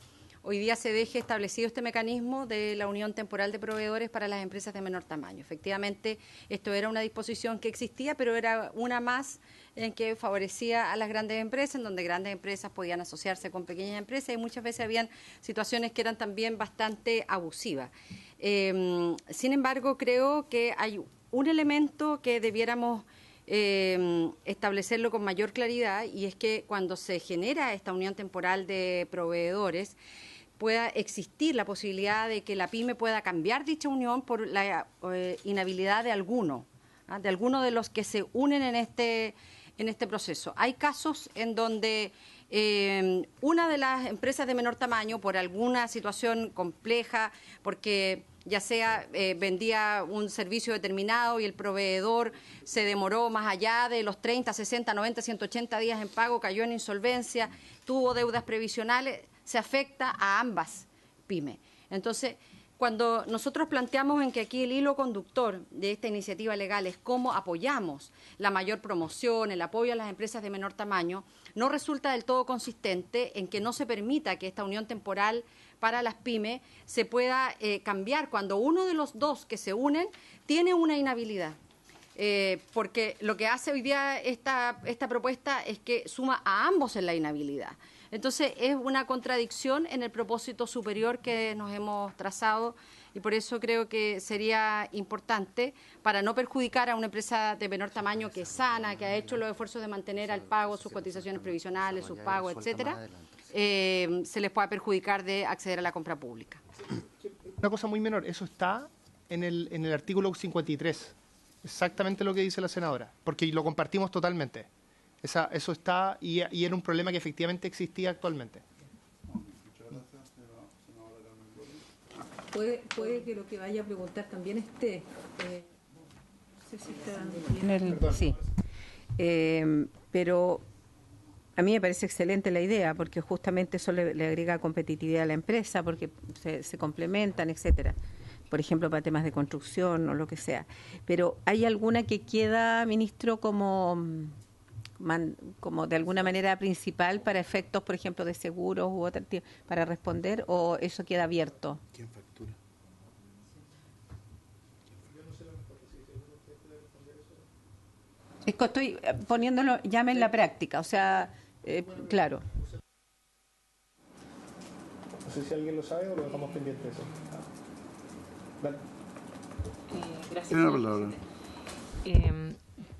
hoy día se deje establecido este mecanismo de la unión temporal de proveedores para las empresas de menor tamaño. Efectivamente, esto era una disposición que existía, pero era una más en que favorecía a las grandes empresas, en donde grandes empresas podían asociarse con pequeñas empresas y muchas veces habían situaciones que eran también bastante abusivas. Sin embargo, creo que hay un elemento que debiéramos establecerlo con mayor claridad, y es que cuando se genera esta unión temporal de proveedores pueda existir la posibilidad de que la PYME pueda cambiar dicha unión por la inhabilidad de alguno de los que se unen en este proceso. Hay casos en donde una de las empresas de menor tamaño, por alguna situación compleja, porque ya sea vendía un servicio determinado y el proveedor se demoró más allá de los 30, 60, 90, 180 días en pago, cayó en insolvencia, tuvo deudas previsionales, se afecta a ambas pymes. Entonces, cuando nosotros planteamos en que aquí el hilo conductor de esta iniciativa legal es cómo apoyamos la mayor promoción, el apoyo a las empresas de menor tamaño, no resulta del todo consistente en que no se permita que esta unión temporal para las pymes se pueda cambiar cuando uno de los dos que se unen tiene una inhabilidad. Porque lo que hace hoy día esta propuesta es que suma a ambos en la inhabilidad. Entonces, es una contradicción en el propósito superior que nos hemos trazado, y por eso creo que sería importante, para no perjudicar a una empresa de menor tamaño que es sana, que ha hecho los esfuerzos de mantener al pago sus cotizaciones previsionales, sus pagos, etcétera, se les pueda perjudicar de acceder a la compra pública. Una cosa muy menor, eso está en el artículo 53, exactamente lo que dice la senadora, porque lo compartimos totalmente. Eso está, y era un problema que efectivamente existía actualmente. Muchas gracias, senadora Carmen Gloria. Puede que lo que vaya a preguntar también esté. No sé si está bien sí. Pero a mí me parece excelente la idea, porque justamente eso le agrega competitividad a la empresa, porque se complementan, etcétera. Por ejemplo, para temas de construcción o lo que sea. Pero ¿hay alguna que queda, ministro, como de alguna manera principal para efectos, por ejemplo, de seguros u otro tipo, para responder, o eso queda abierto? ¿Quién factura? Estoy poniéndolo ya en la práctica, o sea, Claro. No sé si alguien lo sabe o lo dejamos pendiente de eso. Dale. Gracias. Tiene la palabra.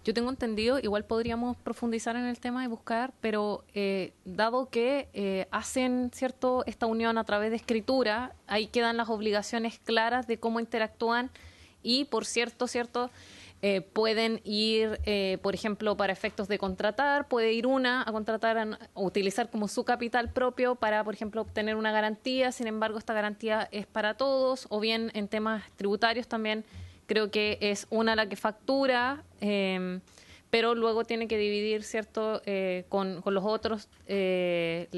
Yo tengo entendido, igual podríamos profundizar en el tema y buscar, pero dado que hacen esta unión a través de escritura, ahí quedan las obligaciones claras de cómo interactúan y, por cierto, pueden ir, por ejemplo, para efectos de contratar, puede ir una a contratar, a utilizar como su capital propio para, por ejemplo, obtener una garantía, sin embargo, esta garantía es para todos, o bien en temas tributarios también. Creo que es una la que factura, pero luego tiene que dividir, ¿cierto?, con los otros en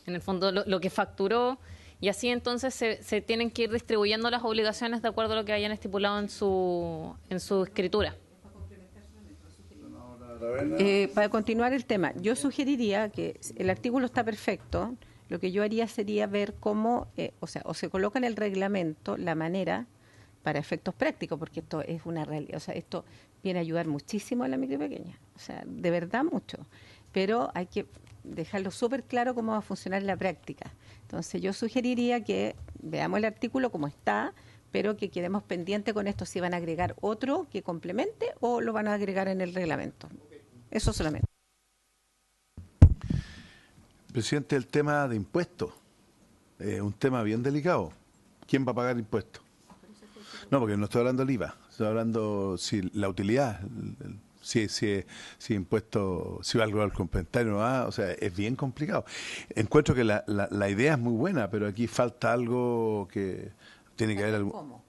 el fondo lo que facturó, y así entonces se tienen que ir distribuyendo las obligaciones de acuerdo a lo que hayan estipulado en su escritura. Para continuar el tema, yo sugeriría que el artículo está perfecto. Lo que yo haría sería ver cómo, o se coloca en el reglamento la manera para efectos prácticos, porque esto es una realidad, o sea, esto viene a ayudar muchísimo a la micro y pequeña, o sea, de verdad mucho, pero hay que dejarlo súper claro cómo va a funcionar en la práctica. Entonces yo sugeriría que veamos el artículo como está, pero que quedemos pendientes con esto, si van a agregar otro que complemente o lo van a agregar en el reglamento. Eso solamente. Presidente, el tema de impuestos es un tema bien delicado. ¿Quién va a pagar impuestos? No, porque no estoy hablando del IVA, estoy hablando si la utilidad, si impuesto, si va algo al complementario, no va, o sea, es bien complicado. Encuentro que la idea es muy buena, pero aquí falta algo que tiene que haber algo.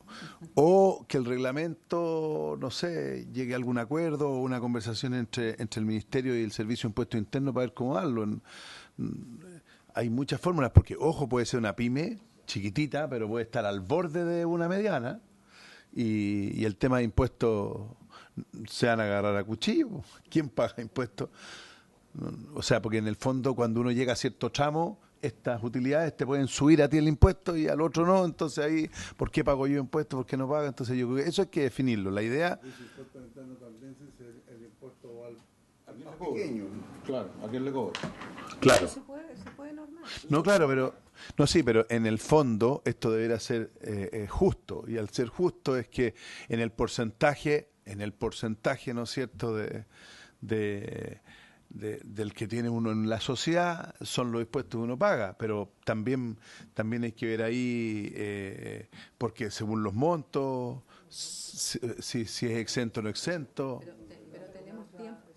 O que el reglamento, no sé, llegue a algún acuerdo o una conversación entre el Ministerio y el Servicio de Impuestos Internos para ver cómo darlo. Hay muchas fórmulas, porque, ojo, puede ser una pyme chiquitita, pero puede estar al borde de una mediana, y el tema de impuestos se van a agarrar a cuchillo. ¿Quién paga impuestos? O sea, porque en el fondo, cuando uno llega a cierto tramo, estas utilidades te pueden subir a ti el impuesto y al otro no, entonces ahí, ¿por qué pago yo impuestos? ¿Por qué no paga? Entonces yo creo que eso hay que definirlo. La idea... El impuesto al más pequeño. Claro, ¿a quién le cobra? Claro. Se puede normar. No, claro, pero pero en el fondo esto debería ser justo, y al ser justo es que en el porcentaje, ¿no es cierto?, del que tiene uno en la sociedad son los impuestos que uno paga, pero también hay que ver ahí, porque según los montos, si es exento o no exento. Pero tenemos tiempo.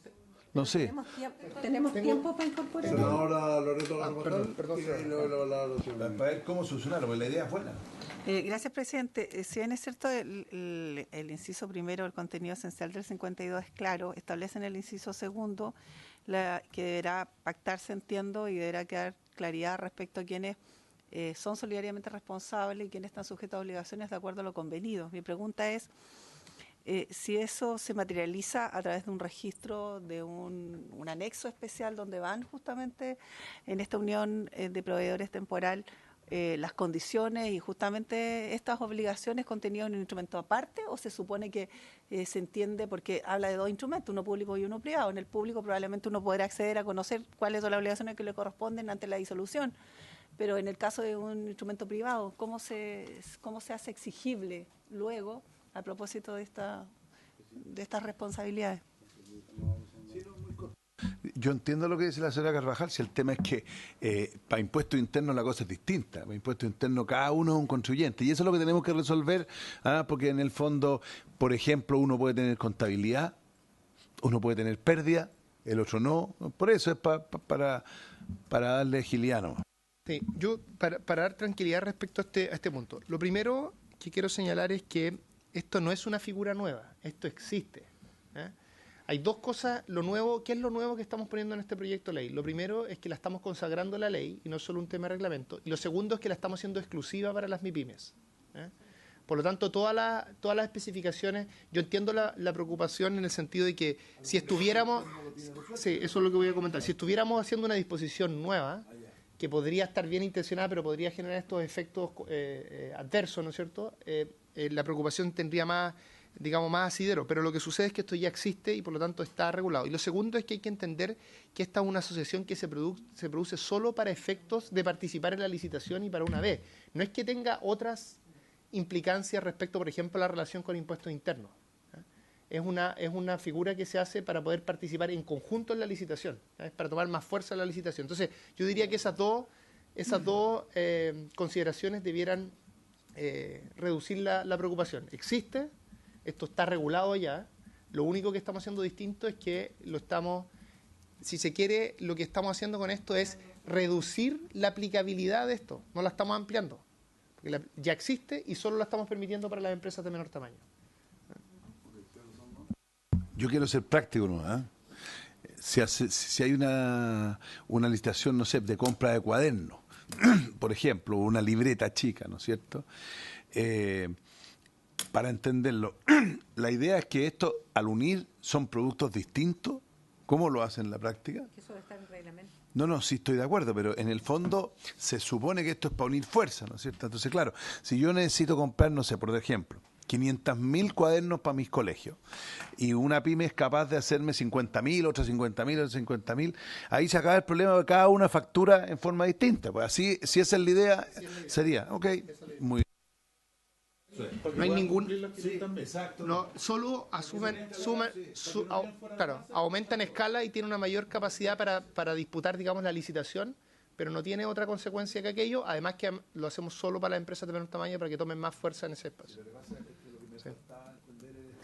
No sé. Tenemos tiempo para incorporar. Senadora Loreto Carvajal, para ver cómo solucionarlo, porque la idea es buena. Gracias, presidente. Si bien es cierto, el inciso primero, el contenido esencial del 52 es claro, establece en el inciso segundo que deberá pactarse, entiendo, y deberá quedar claridad respecto a quienes son solidariamente responsables y quienes están sujetos a obligaciones de acuerdo a lo convenido. Mi pregunta es si eso se materializa a través de un registro, de un anexo especial donde van justamente en esta unión de proveedores temporal las condiciones y justamente estas obligaciones contenidas en un instrumento aparte, o se supone que se entiende, porque habla de dos instrumentos, uno público y uno privado. En el público probablemente uno podrá acceder a conocer cuáles son las obligaciones que le corresponden ante la disolución, pero en el caso de un instrumento privado, ¿cómo se hace exigible luego a propósito de estas responsabilidades? Yo entiendo lo que dice la señora Carvajal, si el tema es que para impuestos internos la cosa es distinta. Para impuestos internos cada uno es un contribuyente, y eso es lo que tenemos que resolver, porque en el fondo, por ejemplo, uno puede tener contabilidad, uno puede tener pérdida, el otro no. Por eso es para darle agilidad nomás. Sí, yo para dar tranquilidad respecto a este punto. Lo primero que quiero señalar es que esto no es una figura nueva, esto existe. Hay dos cosas, ¿qué es lo nuevo que estamos poniendo en este proyecto de ley? Lo primero es que la estamos consagrando la ley y no solo un tema de reglamento, y lo segundo es que la estamos haciendo exclusiva para las MIPYMES. Por lo tanto, todas las especificaciones, yo entiendo la preocupación en el sentido de que si estuviéramos, sí, eso es lo que voy a comentar, si estuviéramos haciendo una disposición nueva, que podría estar bien intencionada, pero podría generar estos efectos adversos, ¿no es cierto? La preocupación tendría más digamos, más asidero, pero lo que sucede es que esto ya existe y por lo tanto está regulado. Y lo segundo es que hay que entender que esta es una asociación que se produce solo para efectos de participar en la licitación y para una vez. No es que tenga otras implicancias respecto, por ejemplo, a la relación con impuestos internos. Es una figura que se hace para poder participar en conjunto en la licitación, para tomar más fuerza en la licitación. Entonces, yo diría que esas dos consideraciones debieran reducir la preocupación. Existe, esto está regulado ya, lo único que estamos haciendo distinto es que si se quiere, lo que estamos haciendo con esto es reducir la aplicabilidad de esto, no la estamos ampliando, porque ya existe y solo la estamos permitiendo para las empresas de menor tamaño. Yo quiero ser práctico, ¿no? Si hay una licitación, no sé, de compra de cuadernos, por ejemplo, una libreta chica, ¿no es cierto? Para entenderlo, la idea es que esto, al unir, son productos distintos. ¿Cómo lo hacen en la práctica? Eso está en el reglamento. No, sí estoy de acuerdo, pero en el fondo se supone que esto es para unir fuerzas, ¿no es cierto? Entonces, claro, si yo necesito comprar, no sé, por ejemplo, 500.000 cuadernos para mis colegios y una pyme es capaz de hacerme 50.000, otra 50.000, otra 50.000, ahí se acaba el problema de cada una factura en forma distinta. Pues así, si esa es la idea, sería, ok, muy bien. No hay ningún... Sí, exacto. No, solo aumenta en escala y tiene una mayor capacidad para disputar, digamos, la licitación, pero no tiene otra consecuencia que aquello, además que lo hacemos solo para las empresas de menor tamaño para que tomen más fuerza en ese espacio.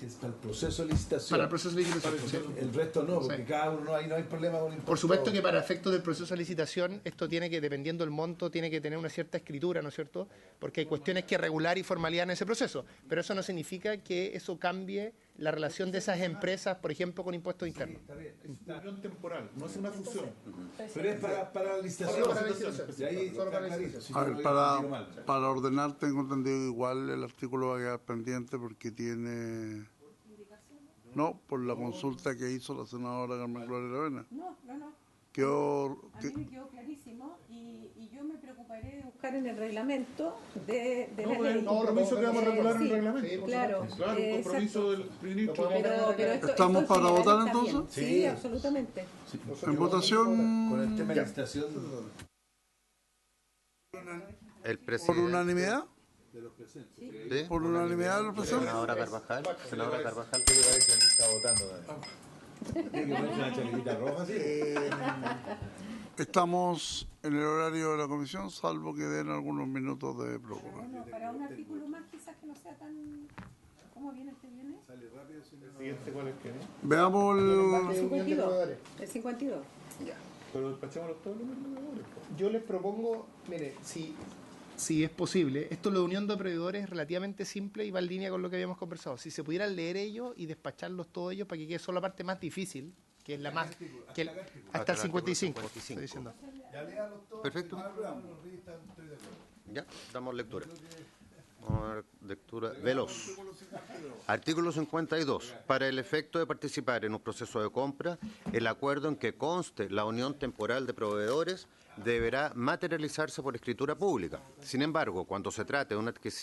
Es para el proceso de licitación. Para el proceso de licitación. El resto no, porque cada uno no hay problema con el impuesto. Por supuesto que para efectos del proceso de licitación, esto tiene que, dependiendo del monto, tiene que tener una cierta escritura, ¿no es cierto? Porque hay cuestiones que regular y formalidad en ese proceso. Pero eso no significa que eso cambie la relación de esas empresas, por ejemplo, con impuestos internos. Está bien. Es una unión temporal, no es una fusión. Pero es para la licitación. A ver, para ordenar, tengo entendido que igual el artículo va a quedar pendiente porque tiene... No, por la consulta que hizo la senadora Carmen Gloria Aravena. No. A mí me quedó clarísimo y yo me preocuparé de buscar en el reglamento de la ley. Un compromiso que vamos a regular en el Sí, reglamento. claro, Un compromiso del ministro. Pero ¿Estamos para votar entonces? Sí, absolutamente. En votación... Con el tema de la licitación. ¿Por unanimidad? De los presentes. ¿Sí? ¿Por unanimidad de los presentes? Senadora Carvajal. ¿Qué le parece? Aquí está votando. ¿Tiene que ponerse una chalequita roja, sí? Estamos en el horario de la comisión, salvo que den algunos minutos de prórroga. Bueno, para un artículo más quizás que no sea tan... ¿Cómo viene este viene? Sale rápido. ¿El siguiente cuál es que no? Veamos El 52. El 52. Ya. Pero despachémoslo todos los proveedores. Yo les propongo, mire, si es posible, esto lo de unión de proveedores es relativamente simple y va en línea con lo que habíamos conversado. Si se pudieran leer ellos y despacharlos todos ellos para que quede solo la parte más difícil, que es la más... hasta el 55. Estoy diciendo. Perfecto. Ya, damos lectura. Vamos a dar lectura veloz. Artículo 52. Para el efecto de participar en un proceso de compra, el acuerdo en que conste la unión temporal de proveedores deberá materializarse por escritura pública. Sin embargo, cuando se trate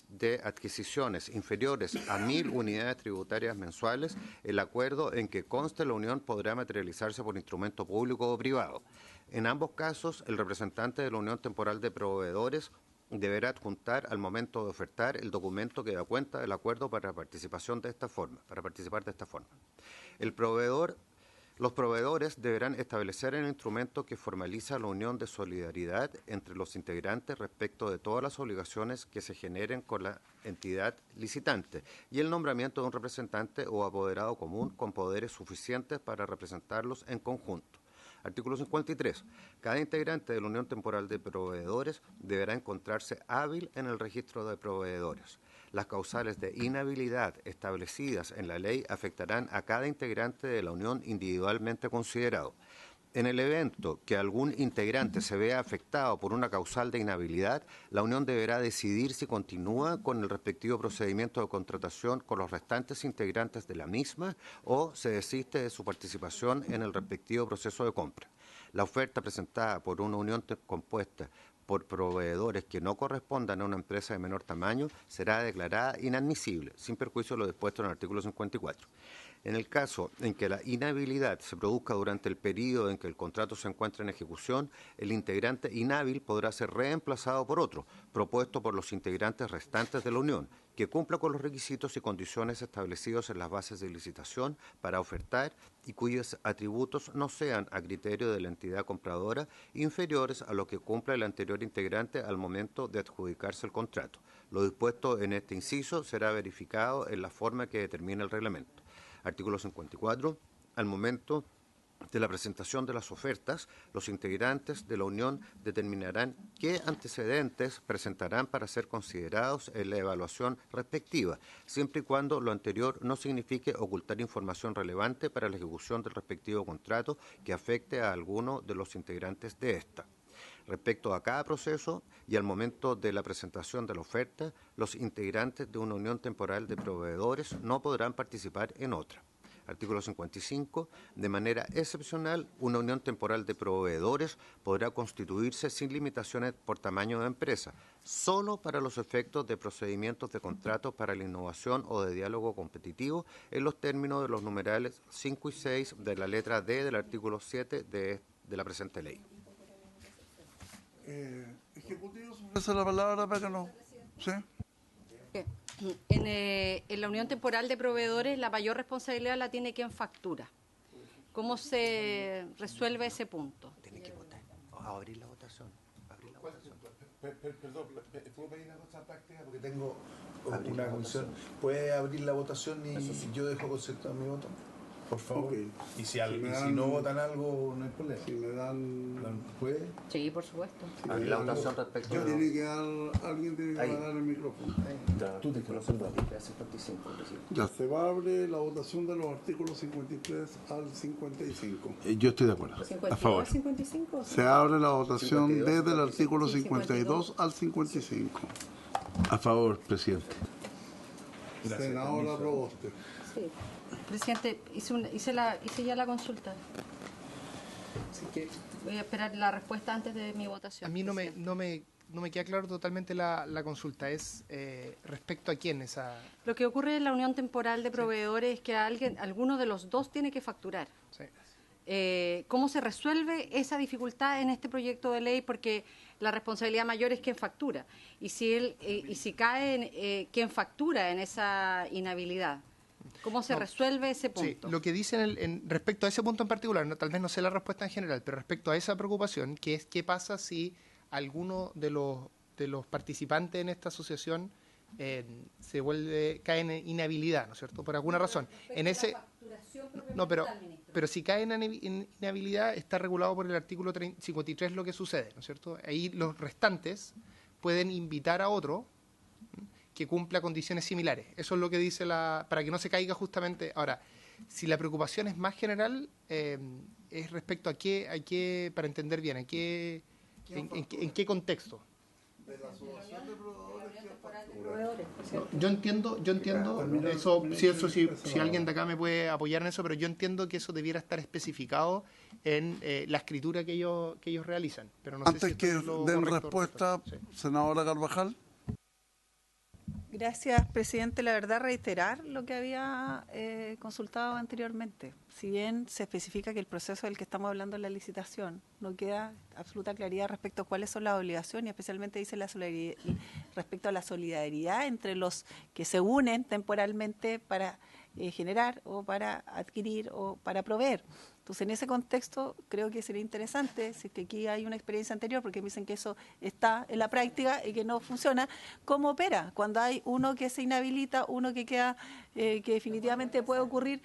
de adquisiciones inferiores a 1.000 unidades tributarias mensuales, el acuerdo en que conste la unión podrá materializarse por instrumento público o privado. En ambos casos, el representante de la unión temporal de proveedores deberá adjuntar al momento de ofertar el documento que da cuenta del acuerdo para participar de esta forma. Los proveedores deberán establecer el instrumento que formaliza la unión de solidaridad entre los integrantes respecto de todas las obligaciones que se generen con la entidad licitante y el nombramiento de un representante o apoderado común con poderes suficientes para representarlos en conjunto. Artículo 53. Cada integrante de la Unión Temporal de Proveedores deberá encontrarse hábil en el registro de proveedores. Las causales de inhabilidad establecidas en la ley afectarán a cada integrante de la Unión individualmente considerado. En el evento que algún integrante se vea afectado por una causal de inhabilidad, la Unión deberá decidir si continúa con el respectivo procedimiento de contratación con los restantes integrantes de la misma o se desiste de su participación en el respectivo proceso de compra. La oferta presentada por una Unión compuesta por proveedores que no correspondan a una empresa de menor tamaño será declarada inadmisible, sin perjuicio de lo dispuesto en el artículo 54. En el caso en que la inhabilidad se produzca durante el periodo en que el contrato se encuentra en ejecución, el integrante inhábil podrá ser reemplazado por otro, propuesto por los integrantes restantes de la Unión, que cumpla con los requisitos y condiciones establecidos en las bases de licitación para ofertar y cuyos atributos no sean, a criterio de la entidad compradora, inferiores a lo que cumpla el anterior integrante al momento de adjudicarse el contrato. Lo dispuesto en este inciso será verificado en la forma que determina el reglamento. Artículo 54. Al momento de la presentación de las ofertas, los integrantes de la Unión determinarán qué antecedentes presentarán para ser considerados en la evaluación respectiva, siempre y cuando lo anterior no signifique ocultar información relevante para la ejecución del respectivo contrato que afecte a alguno de los integrantes de esta. Respecto a cada proceso y al momento de la presentación de la oferta, los integrantes de una unión temporal de proveedores no podrán participar en otra. Artículo 55. De manera excepcional, una unión temporal de proveedores podrá constituirse sin limitaciones por tamaño de empresa, solo para los efectos de procedimientos de contrato para la innovación o de diálogo competitivo en los términos de los numerales 5 y 6 de la letra D del artículo 7 de la presente ley. Ejecutivo, ¿se ofrece la palabra para que no? ¿Sí? En la unión temporal de proveedores, la mayor responsabilidad la tiene quien factura. ¿Cómo se resuelve ese punto? Tiene que votar. Abrir la votación. Perdón, ¿puedo pedir una cosa práctica? Porque tengo una comisión. ¿Puede abrir la votación y yo dejo concertado mi voto? Por favor. Okay. Y si no votan algo, no hay problema. Si me dan... ¿Puede? Sí, por supuesto. Abrir la votación respecto a... Alguien tiene que apagar el micrófono. Tú te quedas solo. Ya se va a abrir la votación de los artículos 53 al 55. Yo estoy de acuerdo. ¿52 A favor. al 55? Se abre la votación desde el artículo 52 al 55. A favor, presidente. Senadora Proboste. Sí. Presidente, hice ya la consulta. Así que voy a esperar la respuesta antes de mi votación. A mí no me queda claro totalmente la consulta. Es respecto a quién esa... Lo que ocurre en la unión temporal de proveedores es que alguno de los dos tiene que facturar. Sí. ¿Cómo se resuelve esa dificultad en este proyecto de ley? Porque la responsabilidad mayor es quien factura. Y si cae quien factura en esa inhabilidad, ¿cómo se resuelve ese punto? Sí, lo que dicen respecto a ese punto en particular, tal vez no sé la respuesta en general, pero respecto a esa preocupación, que es qué pasa si alguno de los participantes en esta asociación cae en inhabilidad, ¿no es cierto? Por alguna razón. No, pero si cae en inhabilidad está regulado por el artículo 53 lo que sucede, ¿no es cierto? Ahí los restantes pueden invitar a otro que cumpla condiciones similares. Eso es lo que dice para que no se caiga justamente. Ahora, si la preocupación es más general, es respecto a qué, para entender bien, en qué contexto. De la asociación de Proveedores, ¿cierto? Yo entiendo eso, si alguien de acá me puede apoyar en eso, pero yo entiendo que eso debiera estar especificado en la escritura que ellos realizan. Pero no sé Antes si que esto es lo den correcto, respuesta, sí. senadora Carvajal. Gracias, presidente. La verdad, reiterar lo que había consultado anteriormente. Si bien se especifica que el proceso del que estamos hablando es la licitación, no queda absoluta claridad respecto a cuáles son las obligaciones, y especialmente dice respecto a la solidaridad entre los que se unen temporalmente para generar o para adquirir o para proveer. Entonces, en ese contexto, creo que sería interesante, si es que aquí hay una experiencia anterior, porque me dicen que eso está en la práctica y que no funciona, ¿cómo opera? Cuando hay uno que se inhabilita, uno que queda, que definitivamente puede ocurrir,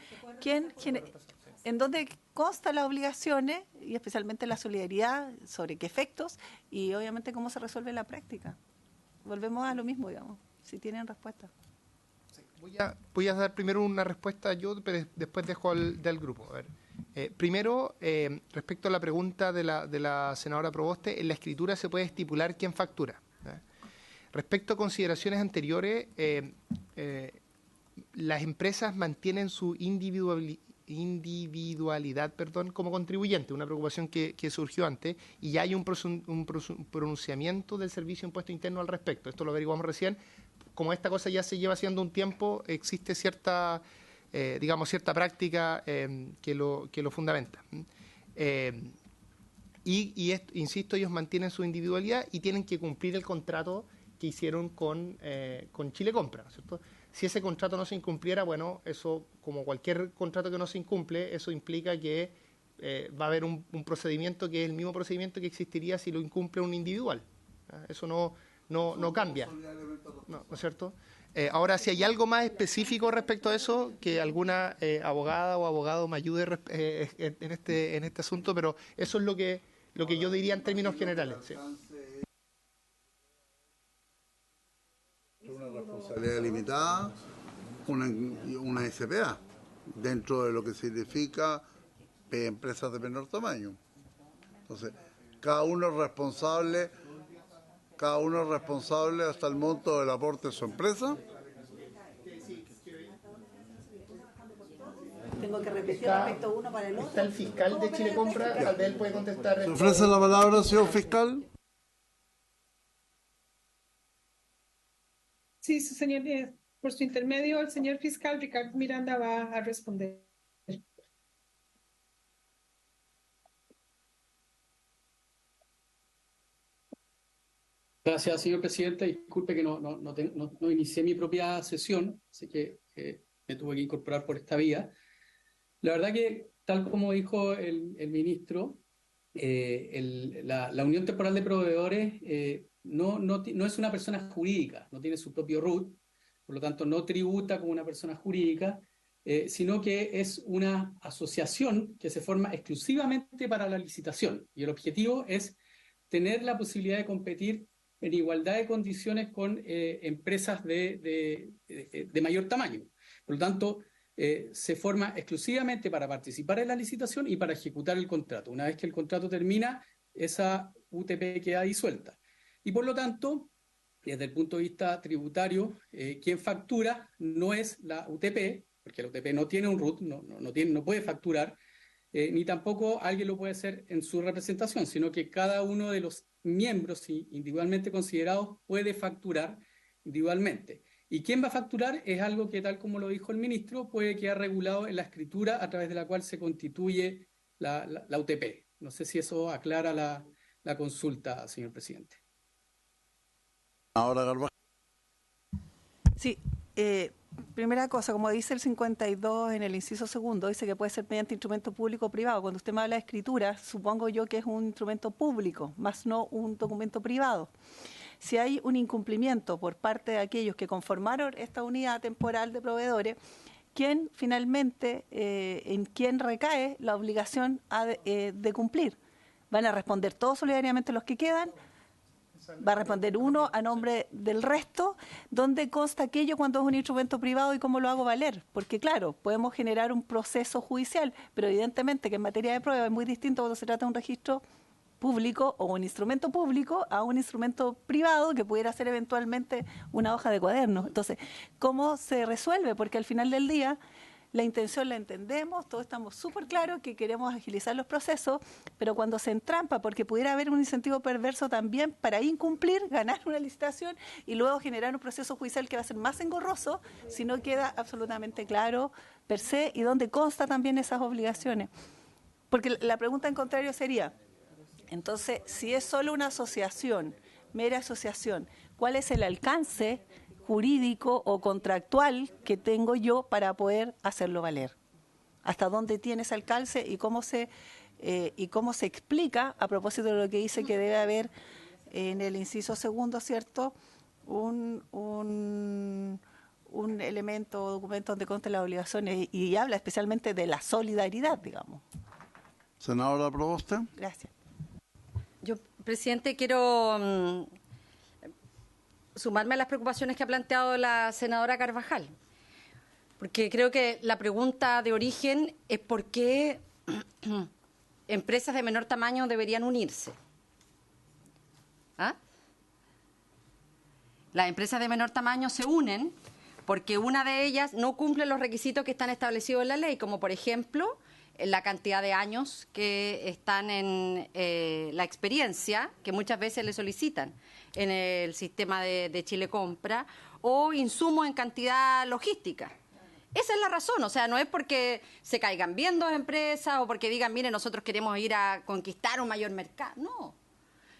¿en dónde constan las obligaciones y especialmente la solidaridad, sobre qué efectos y obviamente cómo se resuelve en la práctica? Volvemos a lo mismo, digamos, si tienen respuesta. Voy a dar primero una respuesta yo, pero después dejo del grupo. A ver. Primero, respecto a la pregunta de la senadora Proboste, en la escritura se puede estipular quién factura. Respecto a consideraciones anteriores, las empresas mantienen su individualidad, como contribuyente, una preocupación que surgió antes, y ya hay un pronunciamiento del Servicio de Impuesto Interno al respecto. Esto lo averiguamos recién. Como esta cosa ya se lleva haciendo un tiempo, existe cierta práctica que lo fundamenta. Insisto, ellos mantienen su individualidad y tienen que cumplir el contrato que hicieron con Chile Compra, ¿cierto? Si ese contrato no se incumpliera, bueno, eso, como cualquier contrato que no se incumple, eso implica que va a haber un procedimiento que es el mismo procedimiento que existiría si lo incumple un individual. Eso no cambia, ¿no es cierto? Ahora, si hay algo más específico respecto a eso, que alguna abogada o abogado me ayude en este asunto, pero eso es lo que yo diría en términos generales. Sí. Una responsabilidad limitada, una SPA, dentro de lo que significa empresas de menor tamaño. Entonces, cada uno es responsable hasta el monto del aporte de su empresa. Tengo que repetir respecto uno para el otro. Está el fiscal de Chile Compra, tal vez él puede contestar. ¿Se ofrece la palabra, señor fiscal? Sí, señor, por su intermedio, el señor fiscal Ricardo Miranda va a responder. Gracias, señor presidente. Disculpe que no inicié mi propia sesión, así que me tuve que incorporar por esta vía. La verdad que, tal como dijo el ministro, la Unión Temporal de Proveedores no es una persona jurídica, no tiene su propio RUT, por lo tanto no tributa como una persona jurídica, sino que es una asociación que se forma exclusivamente para la licitación. Y el objetivo es tener la posibilidad de competir en igualdad de condiciones con empresas de mayor tamaño. Por lo tanto, se forma exclusivamente para participar en la licitación y para ejecutar el contrato. Una vez que el contrato termina, esa UTP queda disuelta. Y por lo tanto, desde el punto de vista tributario, quien factura no es la UTP, porque la UTP no tiene un RUT, no puede facturar, ni tampoco alguien lo puede hacer en su representación, sino que cada uno de los miembros individualmente considerados puede facturar individualmente. ¿Y quién va a facturar? Es algo que, tal como lo dijo el ministro, puede quedar regulado en la escritura a través de la cual se constituye la UTP. No sé si eso aclara la consulta, señor presidente. Ahora, Garba. Sí, primera cosa, como dice el 52 en el inciso segundo, dice que puede ser mediante instrumento público o privado. Cuando usted me habla de escritura, supongo yo que es un instrumento público, más no un documento privado. Si hay un incumplimiento por parte de aquellos que conformaron esta unidad temporal de proveedores, ¿quién finalmente, en quién recae la obligación de cumplir? ¿Van a responder todos solidariamente los que quedan? ¿Va a responder uno a nombre del resto? ¿Dónde consta aquello cuando es un instrumento privado y cómo lo hago valer? Porque claro, podemos generar un proceso judicial, pero evidentemente que en materia de prueba es muy distinto cuando se trata de un registro público o un instrumento público a un instrumento privado que pudiera ser eventualmente una hoja de cuaderno. Entonces, ¿cómo se resuelve? Porque al final del día la intención la entendemos, todos estamos súper claros que queremos agilizar los procesos, pero cuando se entrampa, porque pudiera haber un incentivo perverso también para incumplir, ganar una licitación y luego generar un proceso judicial que va a ser más engorroso si no queda absolutamente claro per se y donde consta también esas obligaciones. Porque la pregunta en contrario sería, entonces, si es solo una asociación, mera asociación, ¿cuál es el alcance jurídico o contractual que tengo yo para poder hacerlo valer? ¿Hasta dónde tiene ese alcance y cómo se explica, a propósito de lo que dice que debe haber en el inciso segundo, ¿cierto?, un elemento o documento donde consten las obligaciones y habla especialmente de la solidaridad, digamos. Senadora Proboste. Gracias. Yo, presidente, quiero sumarme a las preocupaciones que ha planteado la senadora Carvajal, porque creo que la pregunta de origen es por qué empresas de menor tamaño deberían unirse. ¿Ah? Las empresas de menor tamaño se unen porque una de ellas no cumple los requisitos que están establecidos en la ley, como por ejemplo la cantidad de años que están en la experiencia, que muchas veces le solicitan en el sistema de Chile Compra, o insumos en cantidad logística. Esa es la razón, o sea, no es porque se caigan bien dos empresas o porque digan, mire, nosotros queremos ir a conquistar un mayor mercado, no.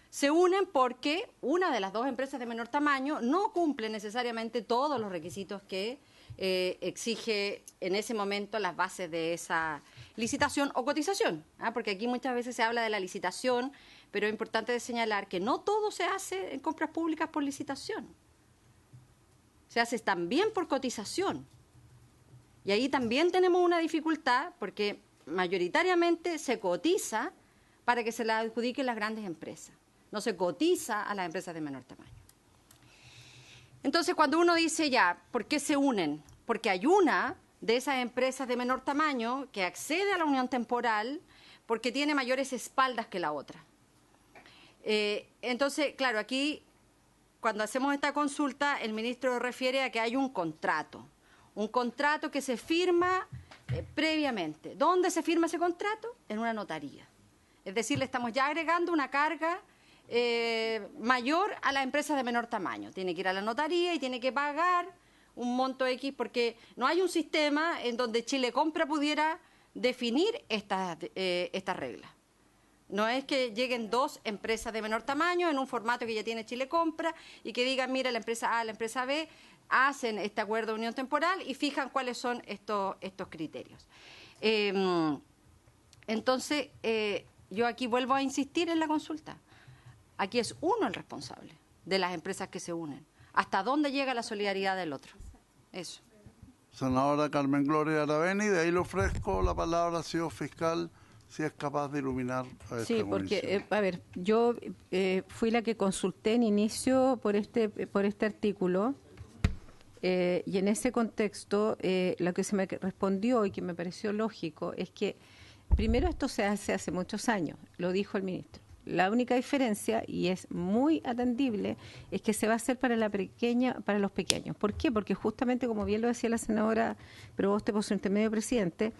Se unen porque una de las dos empresas de menor tamaño no cumple necesariamente todos los requisitos que exige en ese momento las bases de esa licitación o cotización, porque aquí muchas veces se habla de la licitación, pero es importante señalar que no todo se hace en compras públicas por licitación, se hace también por cotización. Y ahí también tenemos una dificultad porque mayoritariamente se cotiza para que se la adjudiquen las grandes empresas, no se cotiza a las empresas de menor tamaño. Entonces, cuando uno dice ya, ¿por qué se unen? Porque hay una de esas empresas de menor tamaño que accede a la unión temporal porque tiene mayores espaldas que la otra. Entonces, claro, aquí, cuando hacemos esta consulta, el ministro refiere a que hay un contrato que se firma previamente. ¿Dónde se firma ese contrato? En una notaría. Es decir, le estamos ya agregando una carga mayor a las empresas de menor tamaño. Tiene que ir a la notaría y tiene que pagar un monto X, porque no hay un sistema en donde Chile Compra pudiera definir estas reglas. No es que lleguen dos empresas de menor tamaño en un formato que ya tiene Chile Compra y que digan, mira, la empresa A, la empresa B, hacen este acuerdo de unión temporal y fijan cuáles son estos criterios. Entonces, yo aquí vuelvo a insistir en la consulta. Aquí es uno el responsable de las empresas que se unen. ¿Hasta dónde llega la solidaridad del otro? Eso. Senadora Carmen Gloria Aravena, y de ahí le ofrezco la palabra, señor fiscal, si es capaz de iluminar a esta Sí, porque, a ver, yo fui la que consulté en inicio por este artículo, y en ese contexto lo que se me respondió y que me pareció lógico es que primero esto se hace muchos años, lo dijo el ministro. La única diferencia, y es muy atendible, es que se va a hacer para los pequeños. ¿Por qué? Porque justamente, como bien lo decía la senadora Proboste por su intermedio presidente,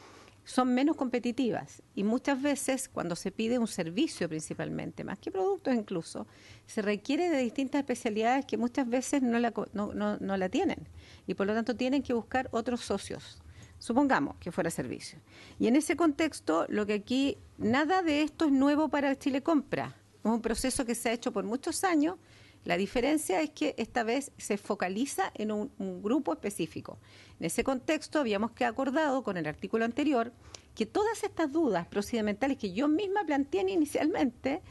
son menos competitivas y muchas veces cuando se pide un servicio principalmente, más que productos incluso, se requiere de distintas especialidades que muchas veces no la tienen y por lo tanto tienen que buscar otros socios. Supongamos que fuera servicio. Y en ese contexto, lo que aquí, nada de esto es nuevo para Chile Compra. Es un proceso que se ha hecho por muchos años. La diferencia es que esta vez se focaliza en un grupo específico. En ese contexto, habíamos acordado con el artículo anterior que todas estas dudas procedimentales que yo misma planteé inicialmente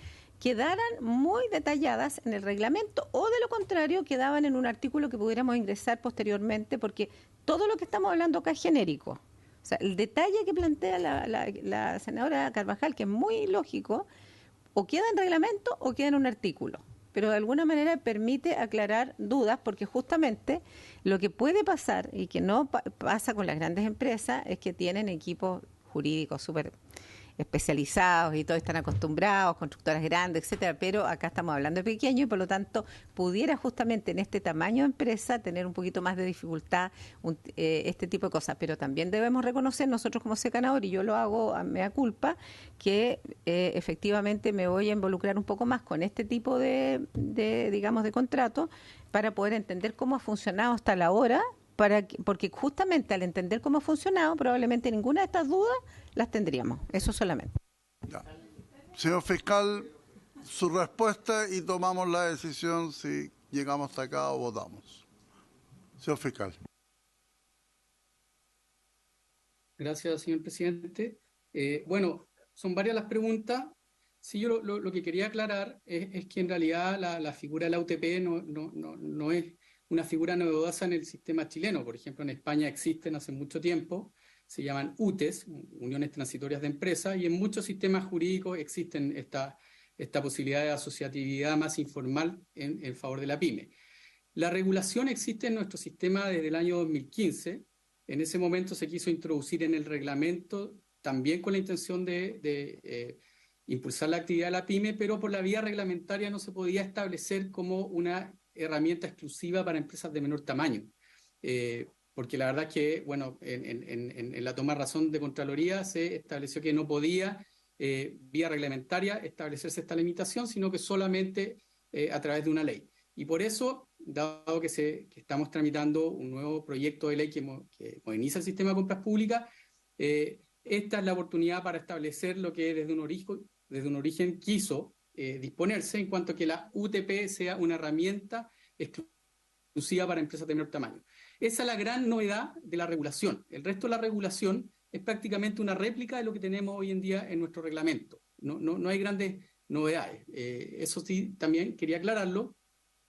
quedaran muy detalladas en el reglamento o de lo contrario quedaban en un artículo que pudiéramos ingresar posteriormente porque todo lo que estamos hablando acá es genérico. O sea, el detalle que plantea la senadora Carvajal, que es muy lógico, o queda en reglamento o queda en un artículo. Pero de alguna manera permite aclarar dudas porque justamente lo que puede pasar y que no pasa con las grandes empresas es que tienen equipos jurídicos súper especializados y todos están acostumbrados, constructoras grandes, etcétera, pero acá estamos hablando de pequeño y por lo tanto pudiera justamente en este tamaño de empresa tener un poquito más de dificultad este tipo de cosas, pero también debemos reconocer nosotros como secanador, y yo lo hago a mea culpa, que efectivamente me voy a involucrar un poco más con este tipo de contrato para poder entender cómo ha funcionado hasta la hora, porque justamente al entender cómo ha funcionado, probablemente ninguna de estas dudas las tendríamos. Eso solamente. Ya. Señor fiscal, su respuesta y tomamos la decisión si llegamos hasta acá o votamos. Señor fiscal. Gracias, señor presidente. Bueno, son varias las preguntas. Sí, yo lo que quería aclarar es que en realidad la figura de la UTP no es una figura novedosa en el sistema chileno. Por ejemplo, en España existen hace mucho tiempo, se llaman UTES, Uniones Transitorias de Empresas, y en muchos sistemas jurídicos existen esta posibilidad de asociatividad más informal en favor de la pyme. La regulación existe en nuestro sistema desde el año 2015. En ese momento se quiso introducir en el reglamento, también con la intención de impulsar la actividad de la pyme, pero por la vía reglamentaria no se podía establecer como una herramienta exclusiva para empresas de menor tamaño. porque la verdad es que, bueno, en la toma de razón de Contraloría se estableció que no podía, vía reglamentaria, establecerse esta limitación, sino que solamente a través de una ley. Y por eso, dado que estamos tramitando un nuevo proyecto de ley que moderniza el sistema de compras públicas, esta es la oportunidad para establecer lo que desde un origen quiso disponerse, en cuanto a que la UTP sea una herramienta exclusiva para empresas de menor tamaño. Esa es la gran novedad de la regulación. El resto de la regulación es prácticamente una réplica de lo que tenemos hoy en día en nuestro reglamento. No hay grandes novedades. Eso sí, también quería aclararlo.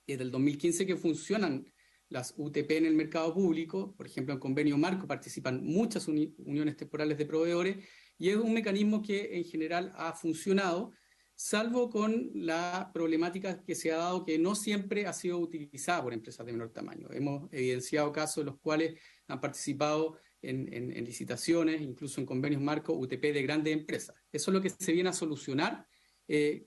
Desde el 2015 que funcionan las UTP en el mercado público, por ejemplo, en convenio marco participan muchas uniones temporales de proveedores, y es un mecanismo que en general ha funcionado, salvo con la problemática que se ha dado, que no siempre ha sido utilizada por empresas de menor tamaño. Hemos evidenciado casos en los cuales han participado en licitaciones, incluso en convenios marco, UTP de grandes empresas. Eso es lo que se viene a solucionar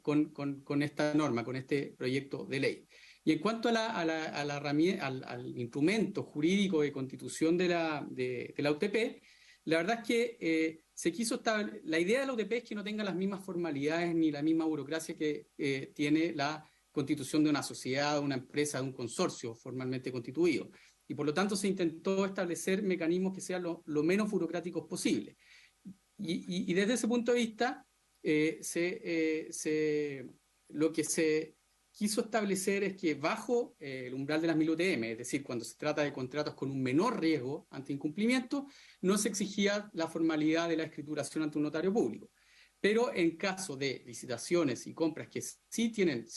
con esta norma, con este proyecto de ley. Y en cuanto al instrumento jurídico de constitución de la UTP, la verdad es que se quiso la idea de la UTP es que no tenga las mismas formalidades ni la misma burocracia que tiene la constitución de una sociedad, de una empresa, de un consorcio formalmente constituido. Y por lo tanto se intentó establecer mecanismos que sean lo menos burocráticos posible. Y desde ese punto de vista, lo que se quiso establecer es que bajo el umbral de las 1000 UTM, es decir, cuando se trata de contratos con un menor riesgo ante incumplimiento, no se exigía la formalidad de la escrituración ante un notario público. Pero en caso de licitaciones y compras que sí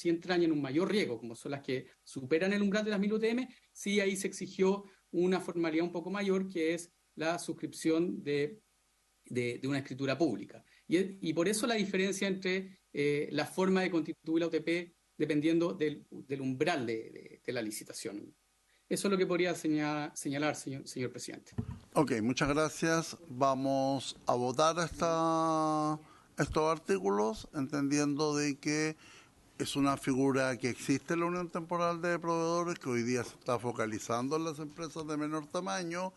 entrañan un mayor riesgo, como son las que superan el umbral de las 1000 UTM, sí ahí se exigió una formalidad un poco mayor, que es la suscripción de una escritura pública. Y por eso la diferencia entre la forma de constituir la UTP dependiendo del umbral de la licitación. Eso es lo que podría señalar, señor presidente. Ok, muchas gracias. Vamos a votar estos artículos, entendiendo de que es una figura que existe en la Unión Temporal de Proveedores, que hoy día se está focalizando en las empresas de menor tamaño,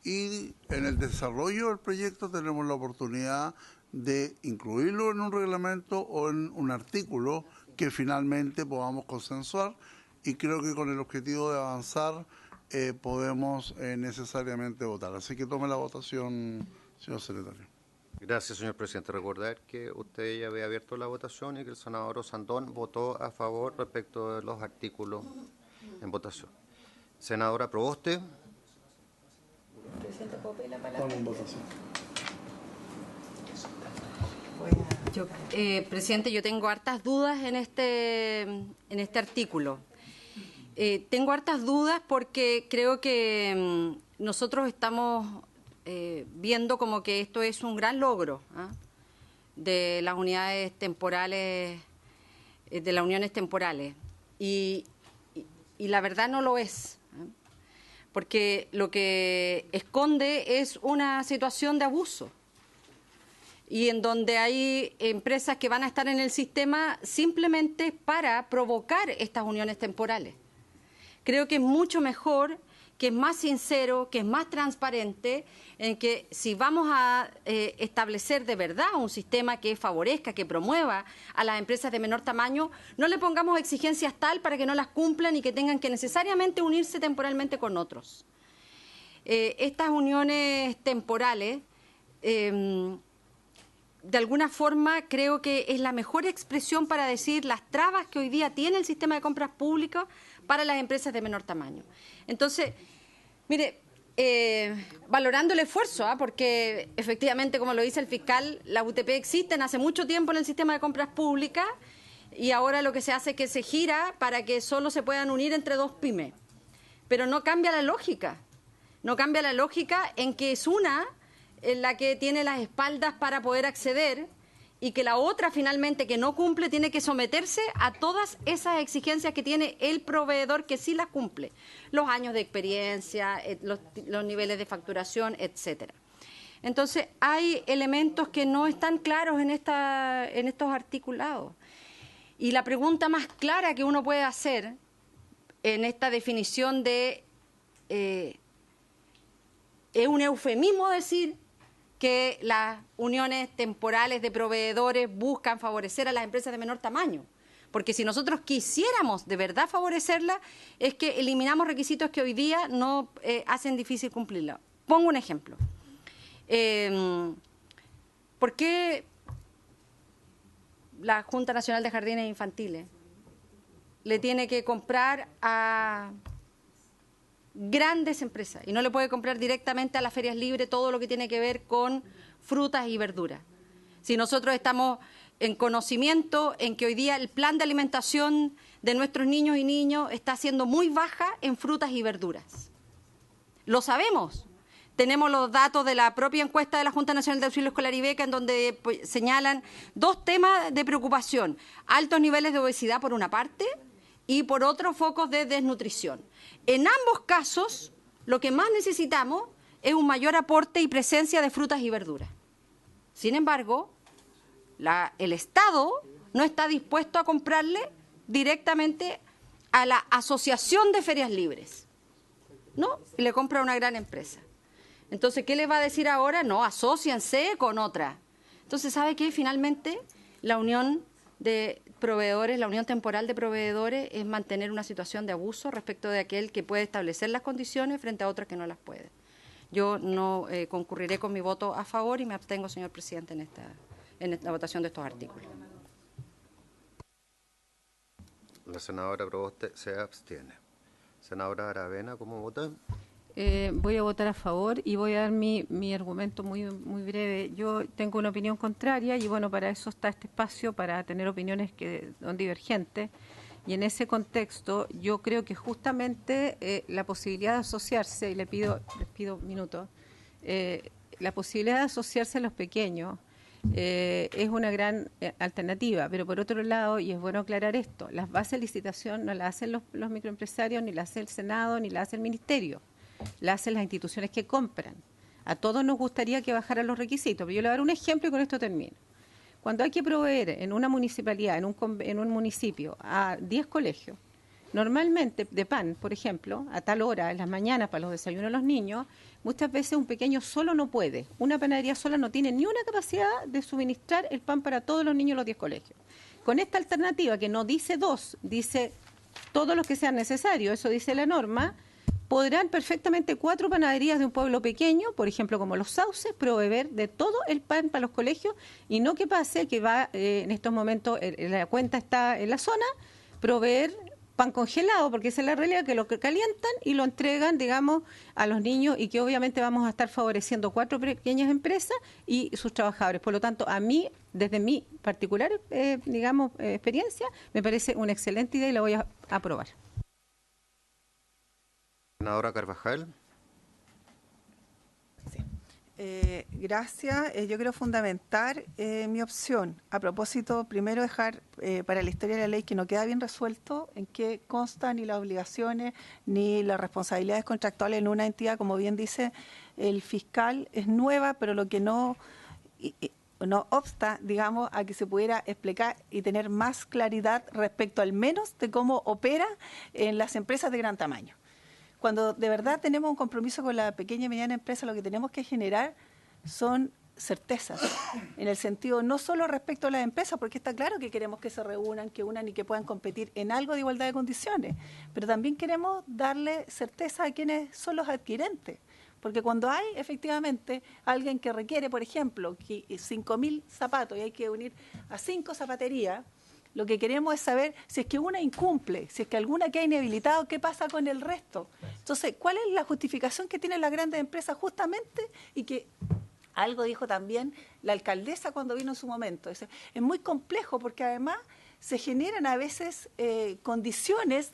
y en el desarrollo del proyecto tenemos la oportunidad de incluirlo en un reglamento o en un artículo que finalmente podamos consensuar, y creo que con el objetivo de avanzar podemos necesariamente votar. Así que tome la votación, señor secretario. Gracias, señor presidente. Recordar que usted ya había abierto la votación y que el senador Osandón votó a favor respecto de los artículos en votación. Senadora Proboste. Presidente, ¿puedo pedir la palabra? Estamos en votación. Presidente, yo tengo hartas dudas en este artículo. Tengo hartas dudas porque creo que nosotros estamos viendo como que esto es un gran logro de las unidades temporales, de las uniones temporales. Y la verdad no lo es, porque lo que esconde es una situación de abuso, y en donde hay empresas que van a estar en el sistema simplemente para provocar estas uniones temporales. Creo que es mucho mejor, que es más sincero, que es más transparente, en que si vamos a establecer de verdad un sistema que favorezca, que promueva a las empresas de menor tamaño, no le pongamos exigencias tal para que no las cumplan y que tengan que necesariamente unirse temporalmente con otros. Estas uniones temporales de alguna forma creo que es la mejor expresión para decir las trabas que hoy día tiene el sistema de compras públicas para las empresas de menor tamaño. Entonces, mire, valorando el esfuerzo, porque efectivamente, como lo dice el fiscal, las UTP existen hace mucho tiempo en el sistema de compras públicas, y ahora lo que se hace es que se gira para que solo se puedan unir entre dos pymes. Pero no cambia la lógica. No cambia la lógica en que es una en la que tiene las espaldas para poder acceder, y que la otra finalmente que no cumple tiene que someterse a todas esas exigencias que tiene el proveedor que sí las cumple, los años de experiencia, los niveles de facturación, etcétera. Entonces hay elementos que no están claros en estos articulados, y la pregunta más clara que uno puede hacer en esta definición de es un eufemismo decir que las uniones temporales de proveedores buscan favorecer a las empresas de menor tamaño. Porque si nosotros quisiéramos de verdad favorecerlas, es que eliminamos requisitos que hoy día no hacen difícil cumplirlos. Pongo un ejemplo. ¿Por qué la Junta Nacional de Jardines Infantiles le tiene que comprar a grandes empresas y no le puede comprar directamente a las ferias libres todo lo que tiene que ver con frutas y verduras? Si nosotros estamos en conocimiento en que hoy día el plan de alimentación de nuestros niños y niñas está siendo muy baja en frutas y verduras. Lo sabemos. Tenemos los datos de la propia encuesta de la Junta Nacional de Auxilio Escolar y Beca, en donde señalan dos temas de preocupación: altos niveles de obesidad por una parte y por otro focos de desnutrición. En ambos casos, lo que más necesitamos es un mayor aporte y presencia de frutas y verduras. Sin embargo, el Estado no está dispuesto a comprarle directamente a la Asociación de Ferias Libres, ¿no? Y le compra a una gran empresa. Entonces, ¿qué les va a decir ahora? No, asóciense con otra. Entonces, ¿sabe qué? Finalmente, la unión de proveedores, la unión temporal de proveedores es mantener una situación de abuso respecto de aquel que puede establecer las condiciones frente a otros que no las puede. Yo no concurriré con mi voto a favor y me abstengo, señor presidente, en esta votación de estos artículos. La senadora Proboste se abstiene. Senadora Aravena, ¿cómo vota? Voy a votar a favor y voy a dar mi argumento muy breve. Yo tengo una opinión contraria y bueno, para eso está este espacio, para tener opiniones que son divergentes. Y en ese contexto yo creo que justamente la posibilidad de asociarse, y les pido un minuto, la posibilidad de asociarse a los pequeños es una gran alternativa, pero por otro lado, y es bueno aclarar esto, las bases de licitación no las hacen los microempresarios, ni las hace el Senado, ni las hace el Ministerio, las hacen las instituciones que compran. A todos nos gustaría que bajaran los requisitos, pero yo le voy a dar un ejemplo y con esto termino. Cuando hay que proveer en una municipalidad, en un municipio, a 10 colegios, normalmente de pan, por ejemplo, a tal hora, en las mañanas, para los desayunos de los niños, muchas veces un pequeño solo no puede. Una panadería sola no tiene ni una capacidad de suministrar el pan para todos los niños de los 10 colegios. Con esta alternativa, que no dice 2, dice todos los que sean necesarios, eso dice la norma, podrán perfectamente 4 panaderías de un pueblo pequeño, por ejemplo como Los Sauces, proveer de todo el pan para los colegios, y no que pase que va en estos momentos, la cuenta está en la zona, proveer pan congelado, porque esa es la realidad, que lo que calientan y lo entregan, digamos, a los niños, y que obviamente vamos a estar favoreciendo 4 pequeñas empresas y sus trabajadores. Por lo tanto, a mí, desde mi particular, experiencia, me parece una excelente idea y la voy a aprobar. Senadora Carvajal. Gracias. Yo quiero fundamentar mi opción. A propósito, primero dejar para la historia de la ley que no queda bien resuelto en qué constan ni las obligaciones ni las responsabilidades contractuales en una entidad. Como bien dice el fiscal, es nueva, pero lo que no obsta, digamos, a que se pudiera explicar y tener más claridad respecto al menos de cómo opera en las empresas de gran tamaño. Cuando de verdad tenemos un compromiso con la pequeña y mediana empresa, lo que tenemos que generar son certezas, en el sentido no solo respecto a las empresas, porque está claro que queremos que se reúnan, que unan y que puedan competir en algo de igualdad de condiciones, pero también queremos darle certeza a quienes son los adquirentes. Porque cuando hay efectivamente alguien que requiere, por ejemplo, 5.000 zapatos y hay que unir a 5 zapaterías, lo que queremos es saber si es que una incumple, si es que alguna queda inhabilitado, ¿qué pasa con el resto? Entonces, ¿cuál es la justificación que tienen las grandes empresas justamente? Y que algo dijo también la alcaldesa cuando vino en su momento. Es muy complejo porque además se generan a veces condiciones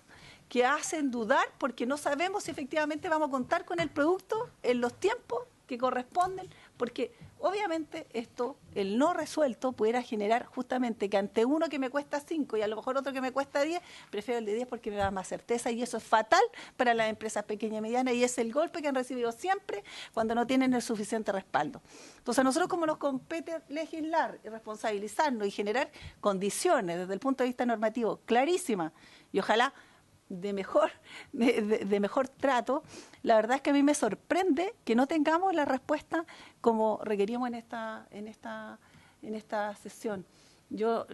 que hacen dudar porque no sabemos si efectivamente vamos a contar con el producto en los tiempos que corresponden, porque obviamente esto, el no resuelto, pudiera generar justamente que ante uno que me cuesta 5 y a lo mejor otro que me cuesta 10, prefiero el de 10 porque me da más certeza, y eso es fatal para las empresas pequeñas y medianas, y es el golpe que han recibido siempre cuando no tienen el suficiente respaldo. Entonces a nosotros, como nos compete legislar y responsabilizarnos y generar condiciones desde el punto de vista normativo clarísimas, y ojalá de mejor trato, la verdad es que a mí me sorprende que no tengamos la respuesta como requeríamos en esta sesión. Yo,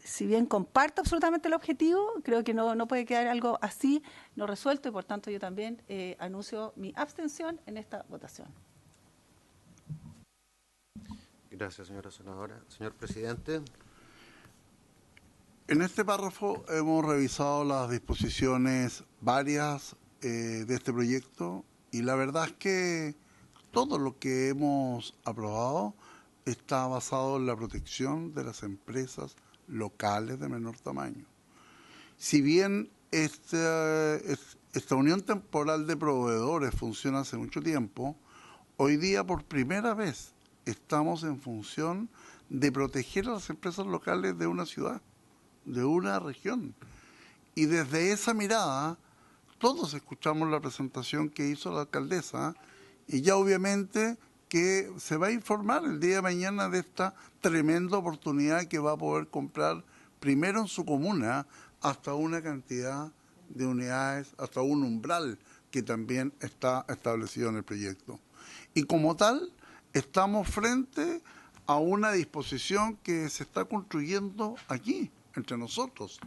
si bien comparto absolutamente el objetivo, creo que no puede quedar algo así no resuelto, y por tanto yo también anuncio mi abstención en esta votación. Gracias, señora senadora. Señor presidente. En este párrafo hemos revisado las disposiciones varias de este proyecto, y la verdad es que todo lo que hemos aprobado está basado en la protección de las empresas locales de menor tamaño. Si bien esta unión temporal de proveedores funciona hace mucho tiempo, hoy día por primera vez estamos en función de proteger a las empresas locales de una ciudad, de una región. Y desde esa mirada, todos escuchamos la presentación que hizo la alcaldesa, y ya obviamente que se va a informar el día de mañana de esta tremenda oportunidad que va a poder comprar primero en su comuna hasta una cantidad de unidades, hasta un umbral que también está establecido en el proyecto. Y como tal, estamos frente a una disposición que se está construyendo aquí, entre nosotros.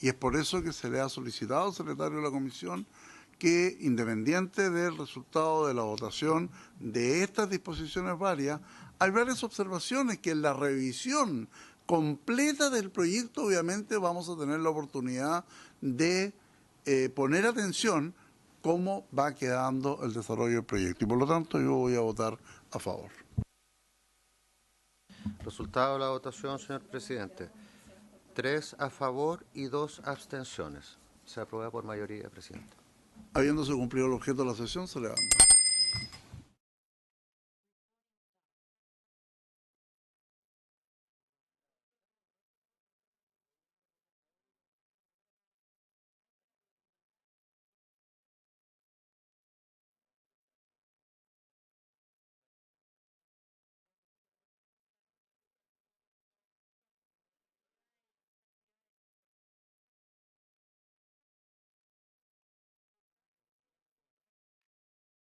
Y es por eso que se le ha solicitado al secretario de la Comisión que, independiente del resultado de la votación de estas disposiciones varias, hay varias observaciones que en la revisión completa del proyecto obviamente vamos a tener la oportunidad de poner atención cómo va quedando el desarrollo del proyecto. Y por lo tanto yo voy a votar a favor. Resultado de la votación, señor presidente. 3 a favor y 2 abstenciones. Se aprueba por mayoría, presidente. Habiéndose cumplido el objeto de la sesión, se levanta.